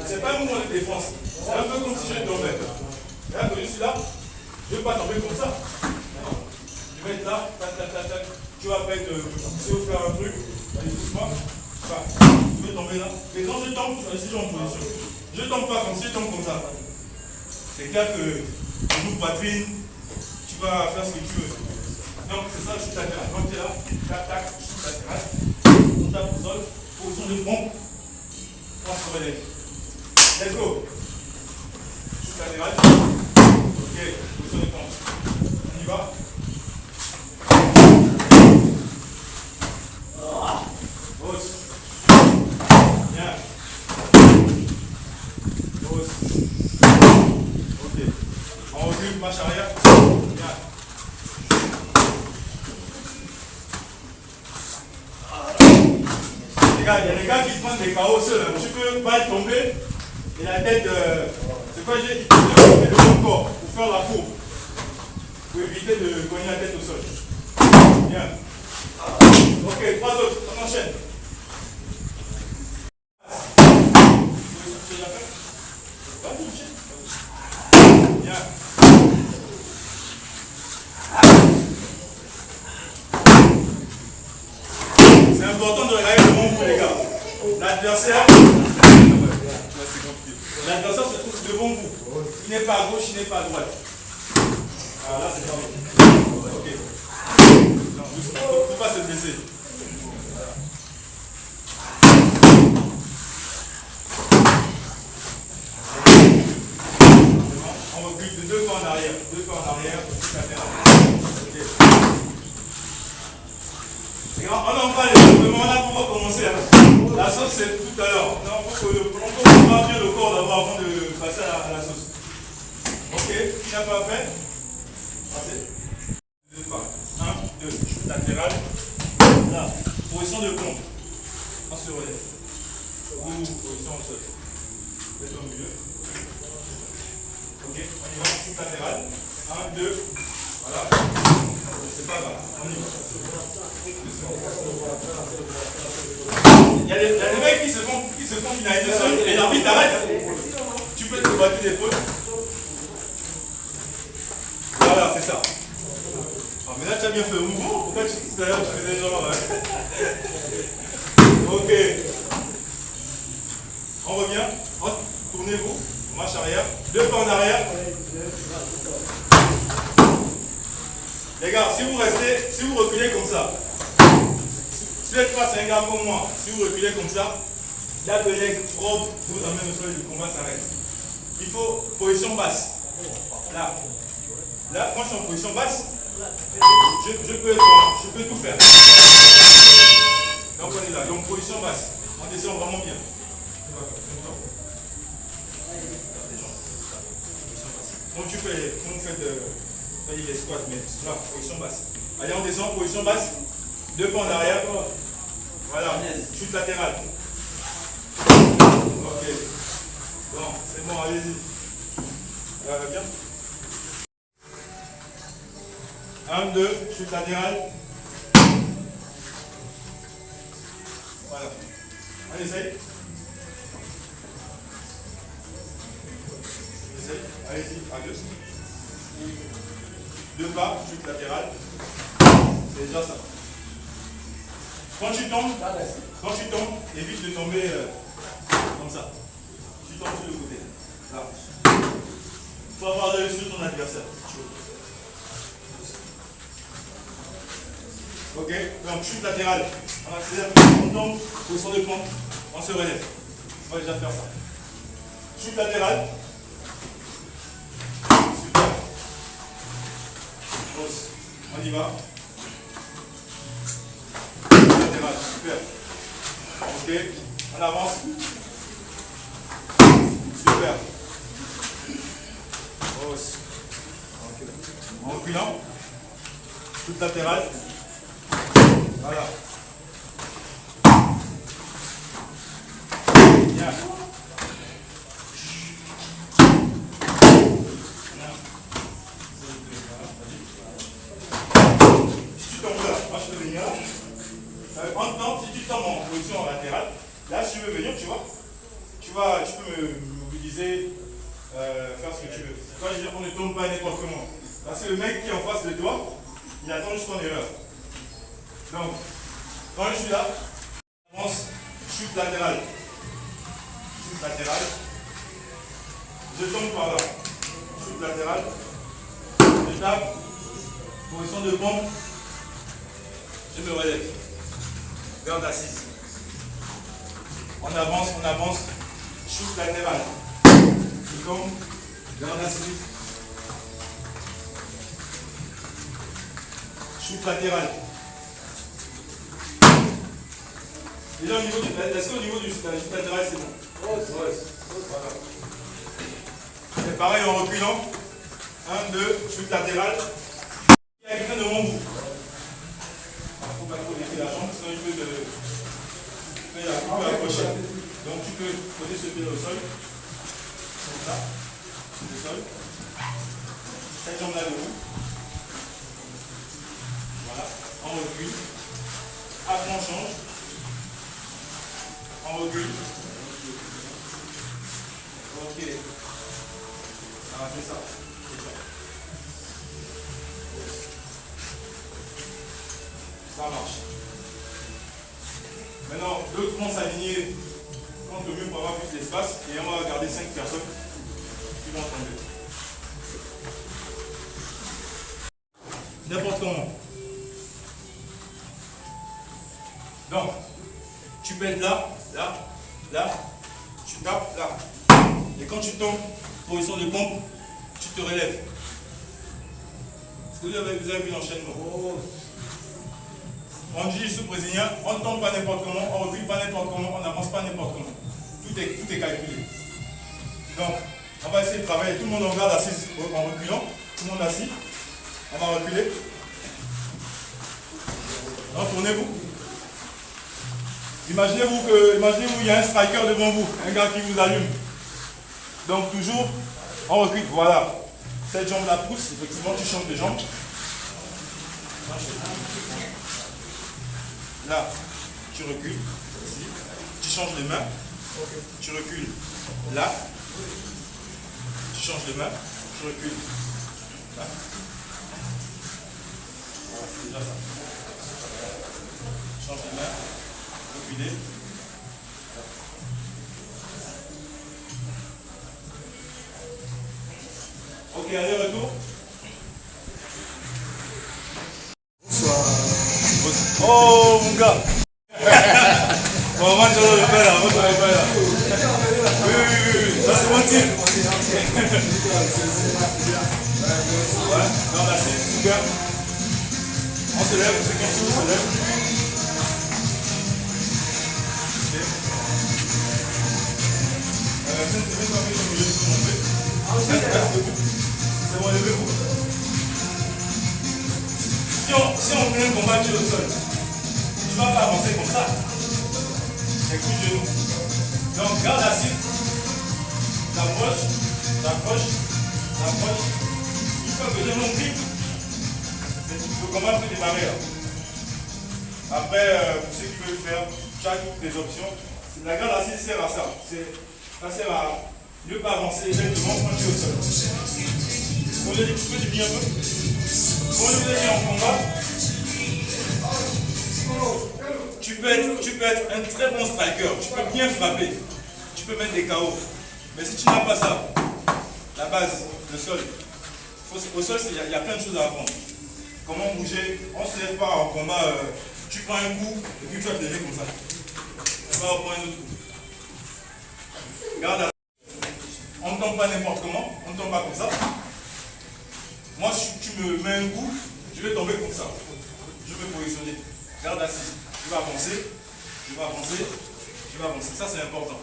C'est pas un mouvement de défense. C'est un peu comme si je tombais. Là, quand je suis là, je ne vais pas tomber comme ça. Je vais être là, tac, tac, tac, tac. Tu vas pas être poussé ou faire un truc, allez doucement. Enfin, je vais tomber là. Et quand je tombe, je suis en position. Je ne tombe pas comme si je tombe comme ça. C'est clair que genou, poitrine, tu vas faire ce que tu veux. Donc c'est ça, chute latérale. Donc tu es là, tac, tac, chute latérale. On tape au sol, position de pompe, on se relève. Let's go. Chute latérale. Ok, position de pompe. On y va. Hausse. Bien. Hausse. Ok. On recule, marche arrière. Bien. Les gars, il y a des gars qui se prennent des KO seuls. Tu peux pas tomber et la tête. C'est quoi j'ai dit? Le bon corps pour faire la courbe. Pour éviter de cogner la tête au sol. Bien. Ok, 3 autres, on enchaîne. Bien. important de regarder devant vous, les gars. L'adversaire se trouve devant vous. Il n'est pas à gauche, il n'est pas à droite. Ah, là, c'est pas bon. Ok. Non, il ne faut pas se blesser. On recule de 2 pas en arrière. 2 pas en arrière, okay. On n'en parle pas, on a pour commencer. La sauce, c'est tout à l'heure. On peut préparer bien le corps d'abord avant de passer à la sauce. Ok, qui n'a pas fait? Passez. 2 pas. 1, 2, chute latérale. Là, position de pompe. On se relève. Ou position au sol. Faites au milieu. Ok, on y va, chute latérale. 1, 2, voilà. C'est pas grave, on y va. Il y a des mecs qui se font finaliser seul et l'arbitre t'arrête. Tu peux te battre l'épaule. Voilà, c'est ça. Ah, mais là tu as bien fait le mouvement. Pourquoi tout à l'heure tu faisais genre. Ok. On revient. Tournez-vous. Marche arrière. 2 pas en arrière. Les gars, si vous reculez comme ça, si vous êtes face à un gars comme moi, si vous reculez comme ça, là, le leg propre, vous emmène au sol et le combat s'arrête. Il faut position basse. Là, quand je suis en position basse, je peux tout faire. Donc on est là, donc position basse. On descend vraiment bien. Quand vous faites les squats, mais là, position basse. Allez, on descend, position basse. 2 pas en arrière. Voilà, chute latérale. Ok. Bon, c'est bon, allez-y. Bien. 1, 2, chute latérale. Voilà. Allez, essaye. Allez-y, à 2. 2 pas, chute latérale. C'est déjà ça. Quand tu tombes, évite de tomber comme ça. Tu tombes sur le côté. Là. Il faut avoir l'œil sur ton adversaire. Ok, donc chute latérale. On accélère, on tombe, position de pompe, on se relève. On va déjà faire ça. Chute latérale. Super. Pause. On y va. Latéral, super. Ok, on avance. Super. Pause. En reculant. Chute latérale. Voilà. Bien. Si tu tombes là, moi je peux venir là. En temps, si tu tombes en position latérale, là si je veux venir, tu vois, tu peux me mobiliser, faire ce que tu veux. Quand je dis on ne tombe pas n'importe comment. Parce que le mec qui est en face de toi, il attend juste ton erreur. Donc, quand je suis là, avance, chute latérale. Chute latérale. Je tombe par là. Chute latérale. Je tape. Position de pompe. Je me relève. Garde assise. On avance. Chute latérale. Je tombe. Garde assise. Chute latérale. Et là, est-ce qu'au niveau du chute latérale, c'est bon? Voilà. C'est pareil en reculant. 1, 2, chute latérale. Il y a quelqu'un devant vous. Il ne faut pas trop laisser la jambe, sinon il peut accrocher. Donc tu peux poser ce pied au sol. Comme ça. Le sol. Cette jambe-là debout. Voilà. On recule. Après on change. On recule. Ok. Ah, c'est ça. Ça marche. L'autre vont s'aligner contre le mur pour avoir plus d'espace. Et on va garder 5 personnes qui vont tomber. N'importe comment. Donc, tu peux être là, là, là, tu tapes là. Et quand tu tombes, position de pompe, tu te relèves. Est-ce que vous avez vu l'enchaînement? On dit sous brésilien, on ne tombe pas n'importe comment, on ne recule pas n'importe comment, on n'avance pas n'importe comment. Tout est calculé. Donc, on va essayer de travailler. Tout le monde en garde assis en reculant. Tout le monde assis. On va reculer. Donc, tournez-vous. Imaginez-vous qu'il y a un striker devant vous, un gars qui vous allume. Donc, toujours, on recule. Voilà. Cette jambe-là pousse. Effectivement, tu changes les jambes. Là, tu recules. Ici. Tu changes les mains. Tu recules. Là. Tu changes les mains. Tu recules. Là. Voilà, c'est déjà ça. Change les mains. Reculer. Ok, allez, retour. Oh mon gars. Bon, on va te le faire là, Oui, ça c'est mon type. Ouais, non, là c'est super. On se lève, ceux qui sont on se lève. C'est bon, levez-vous. Si on fait un combat au sol, tu ne vas pas avancer comme ça. C'est coup de genou. Donc, garde assise. T'approches, t'approches, t'approches. Une fois que j'ai mon grip, le combat peut démarrer. Après, pour ceux qui veulent faire chaque des options, la garde assise sert à ça. Ça sert à ne pas avancer exactement quand tu es au sol. Comme je dis, tu peux dire un peu. Quand je vous ai dit en combat, tu peux être un très bon striker, tu peux bien frapper, tu peux mettre des KO. Mais si tu n'as pas ça, la base, le sol, au sol, il y a plein de choses à apprendre. Comment bouger, on ne se lève pas en combat, tu prends un coup et puis tu vas te lever comme ça. Tu vas reprendre un autre coup. Regarde, on ne tombe pas n'importe comment, on ne tombe pas comme ça. Moi, si tu me mets un coup, je vais tomber comme ça. Je vais positionner. Garde assis. Je vais avancer. Je vais avancer. Je vais avancer. Ça, c'est important.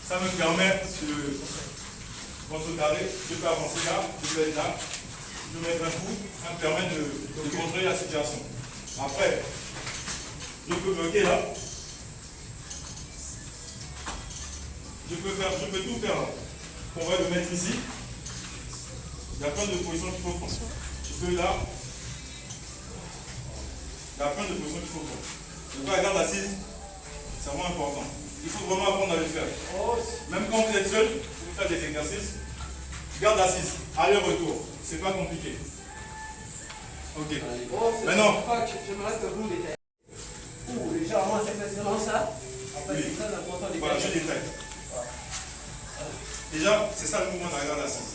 Ça me permet de contrecarrer. Je peux avancer là. Je peux être là. Je peux mettre un coup. Ça me permet de contrôler la situation. Après, je peux bloquer là. Je peux tout faire là. On va le mettre ici. Il y a plein de positions qu'il faut prendre. Tu peux là. Il y a plein de positions qu'il faut prendre. Donc la garde assise, c'est vraiment important. Il faut vraiment apprendre à le faire. Même quand vous êtes seul, vous faites des exercices. Garde assise, aller-retour. C'est pas compliqué. Ok. Maintenant. J'aimerais que vous détaillez. Légèrement, c'est vraiment ça. Après, c'est très important de voilà, je détaille. Déjà, c'est ça le mouvement de la garde assise.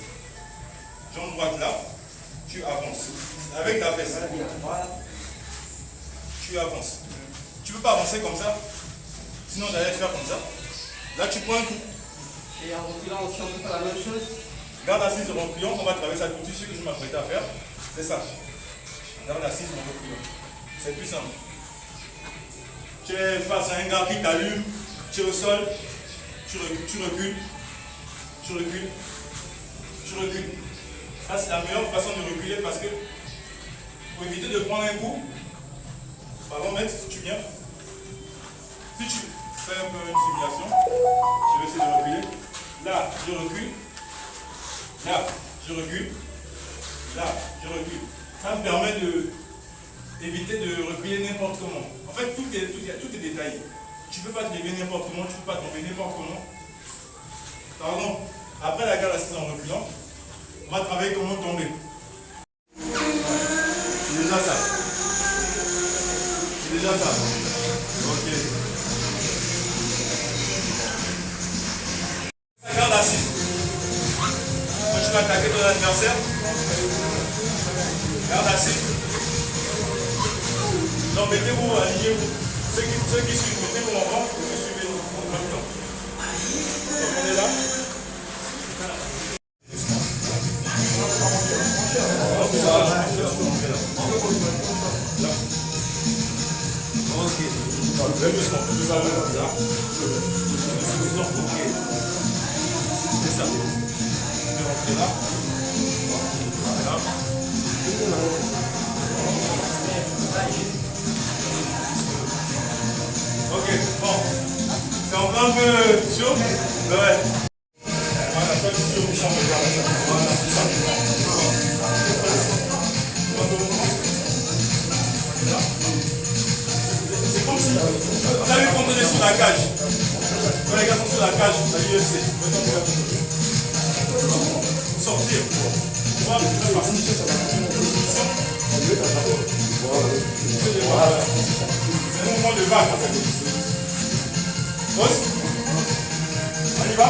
Jambe droite là, tu avances. Avec la fesse. Tu avances. Tu ne peux pas avancer comme ça. Sinon, j'allais faire comme ça. Là, tu prends un coup. Et en reculant aussi, on peut faire la même chose. Garde assise en reculant, on va traverser tout ce que je m'apprête à faire. C'est ça. Garde assise en reculant. C'est plus simple. Tu es face à un gars qui t'allume, tu es au sol, tu recules, tu recules, tu recules, tu recules. Ça, c'est la meilleure façon de reculer parce que pour éviter de prendre un coup, par exemple, si tu viens, si tu fais un peu une simulation, je vais essayer de reculer. Là, je recule. Là, je recule. Là, je recule. Ça me permet d'éviter de reculer n'importe comment. En fait, tout est détaillé. Tu ne peux pas te lever n'importe comment, tu ne peux pas tomber n'importe comment. Pardon. Après la garde assise en reculant, on va travailler comment tomber. C'est déjà ça. C'est déjà ça. Ok. attaquer ton adversaire. Garde assis. Donc mettez-vous, alignez-vous. Ceux qui suivent, mettez-vous en rang, vous suivez-nous en même temps. Donc on est là. Très doucement, nous allons là. C'est ça. Je vais rentrer là. Voilà. Ok, bon. C'est encore un peu chaud. Ouais. Voilà, pas de chaud, voilà, c'est ça. C'est comme si vous avez contrôlé sur la cage. Quand les gars sont sur la cage, à l'UFC, vous sortir pour voir le parti. C'est un moment de vague en fait. Boss, on y va.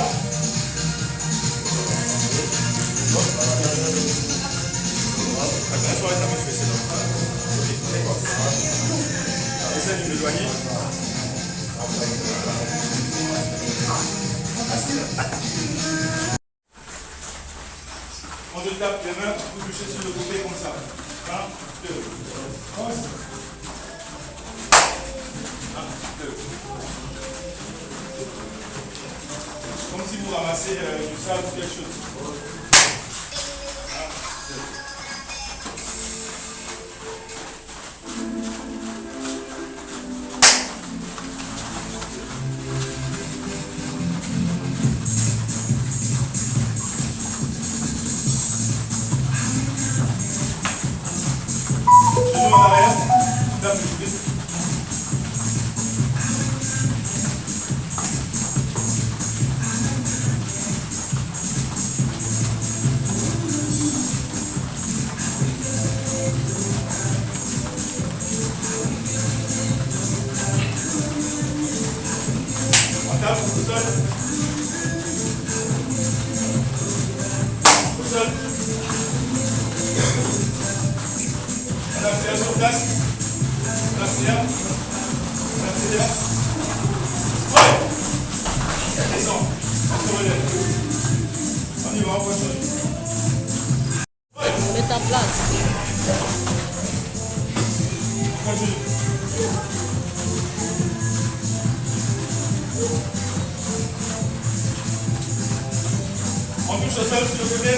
Attention à ta main fessée là. Essaye de m'éloigner. On te tape les mains, vous touchez sur le côté comme ça. 1, 2, 11. 1, 2. Comme si vous ramassez du sable ou quelque chose. 1, 2. En arrière, tape le pied. On tape au sol. Au sol. On accélère sur place. On accélère. On accélère. Ouais. Descend. On se relève. On y va, on continue. Ouais. Mets ta place. On continue. On touche au sol sur le côté.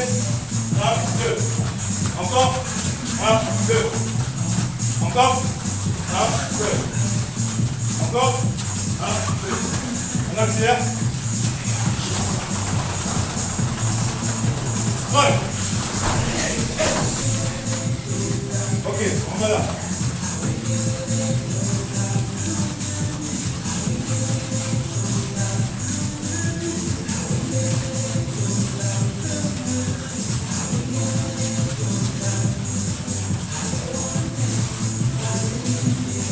1, 2. Encore. 1, 2. Encore. 1, 2. Encore. 1, 2. On accélère. Ouais. Ok, on va là.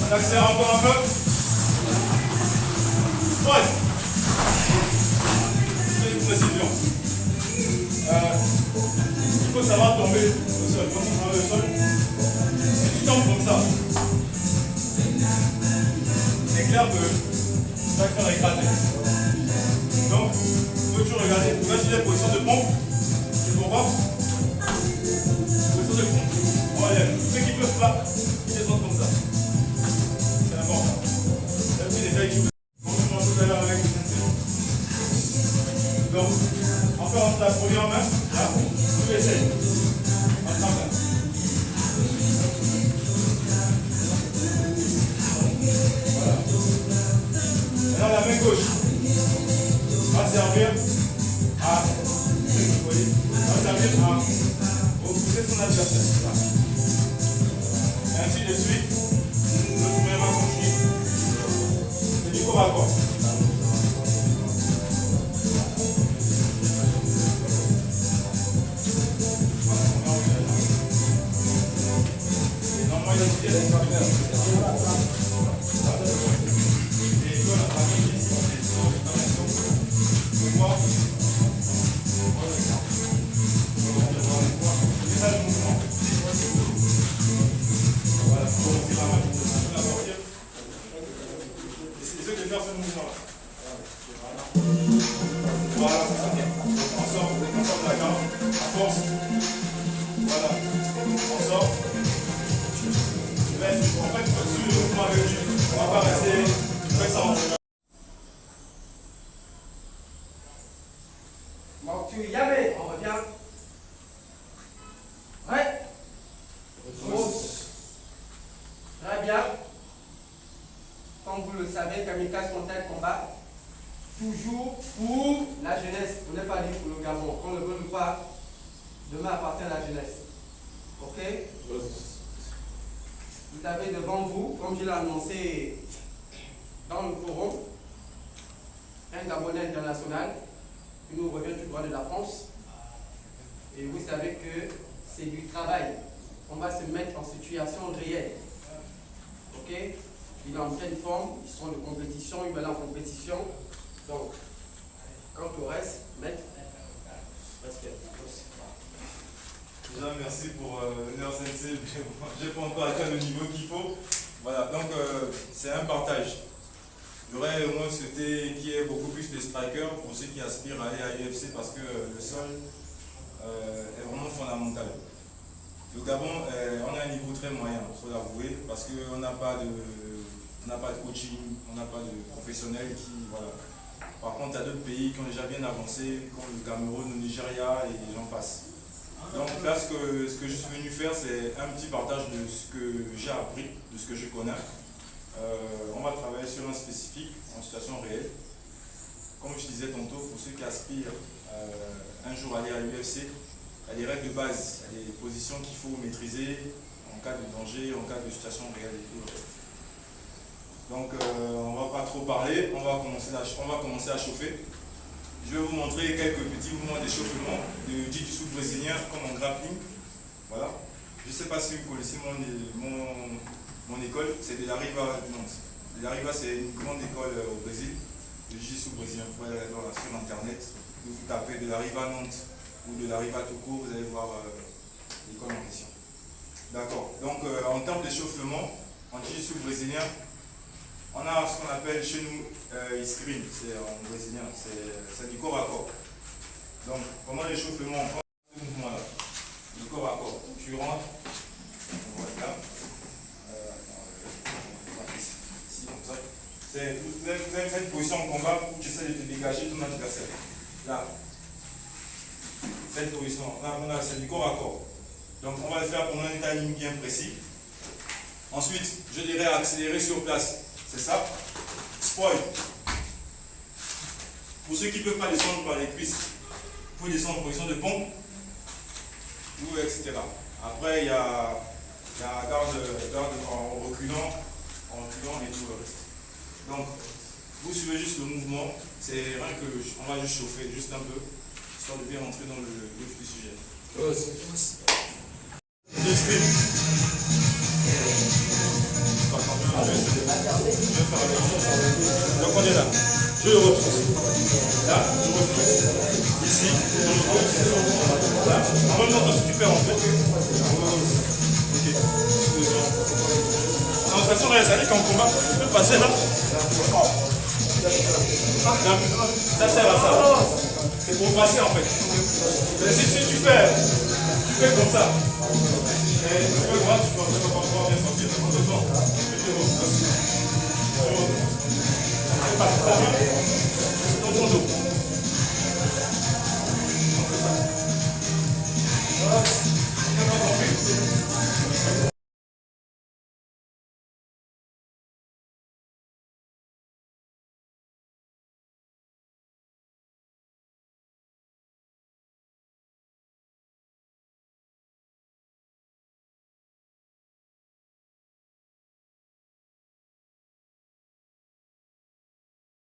On accélère encore un peu. Ouais. C'est une précision. Il faut savoir tomber au sol. Quand on travaille au sol, si tu tombes comme ça, c'est clair que tu vas te faire écraser. Donc, il faut toujours regarder. Tu vas chercher la position de pompe. Tu comprends? Position de pompe. On relève. Ceux qui ne peuvent pas, ils descendent comme ça. C'est important. Là, vous déjà équipé. On commence tout à l'heure avec le sensei. Donc, encore on se la première main. Là, tu essayes. En tremblin. Voilà. Maintenant, la main gauche va servir à. Vous voyez, va servir à repousser son adversaire. Là. Et ainsi de suite. Le premier va continuer. C'est du corps à corps. Voilà. On sort. Reste. En fait, sur le mouvement avec lui. On va pas rester. Faites ça en fait. Mortu Yamé, on revient. Ouais. Très bien. Comme vous le savez, Kamikaze Contact Combat, toujours pour la jeunesse. On n'est pas dit pour le Gabon. Qu'on ne veut pas, demain appartient à la jeunesse. Ok? Vous avez devant vous, comme je l'ai annoncé dans le forum, un Gabonais international qui nous revient tout droit de la France. Et vous savez que c'est du travail. On va se mettre en situation réelle. Ok? Il est en pleine forme, ils sont de compétition, il va aller en compétition. Donc, quant au reste, maître, respect. Déjà, merci pour l'honneur sensei. Je n'ai pas encore atteint le niveau qu'il faut. Voilà, donc c'est un partage. J'aurais moi souhaité qu'il y ait beaucoup plus de strikers pour ceux qui aspirent à aller à l'UFC parce que le sol est vraiment fondamental. Le Gabon, on a un niveau très moyen, il faut l'avouer, parce qu'on n'a pas de coaching, on n'a pas de professionnels qui. Voilà. Par contre, il y a d'autres pays qui ont déjà bien avancé, comme le Cameroun, le Nigeria et j'en passe. Donc là, ce que je suis venu faire, c'est un petit partage de ce que j'ai appris, de ce que je connais. On va travailler sur un spécifique, en situation réelle. Comme je disais tantôt, pour ceux qui aspirent un jour à aller à l'UFC, il y a des règles de base, il y a des positions qu'il faut maîtriser en cas de danger, en cas de situation réelle et tout le reste. Donc on ne va pas trop parler, on va commencer à chauffer. Je vais vous montrer quelques petits mouvements d'échauffement de jiu-jitsu brésilien comme en grappling. Voilà. Je ne sais pas si vous connaissez mon école, c'est de la Riva du Nantes. De la Riva, c'est une grande école au Brésil, de jiu-jitsu brésilien. Vous pouvez aller sur internet, vous tapez de la Riva Nantes ou de la Riva tout court, vous allez voir l'école en question. D'accord. Donc en termes d'échauffement, en jiu-jitsu brésilien, on a ce qu'on appelle chez nous screen, c'est en brésilien, c'est du corps à corps. Donc pendant l'échauffement, on prend ce mouvement-là, du corps à corps. Tu rentres, on voit là. Ici, comme ça. Vous avez cette position en combat où tu essaies de te dégager de ton adversaire. Là. Cette position, là, c'est du corps à corps. Donc on va le faire pendant un timing bien précis. Ensuite, je dirais accélérer sur place. C'est ça. Spoil. Pour ceux qui ne peuvent pas descendre par les cuisses, il faut descendre en position de pompe, ou etc. Après, il y a garde en reculant et tout le reste. Donc, vous suivez juste le mouvement, c'est rien que on va juste chauffer juste un peu, histoire de bien rentrer dans le vif du sujet. Je stream. Donc on est là. Je le repousse. Là, je repousse. Ici, je repousse. Là. En même temps, ce que tu fais en fait. Ok. En façon, ça dit qu'en combat, tu peux passer là. Ça sert à ça. C'est pour passer en fait. Mais si tu fais comme ça. Et tu peux voir, tu peux pas pouvoir bien sortir. En même temps, tu te reposes.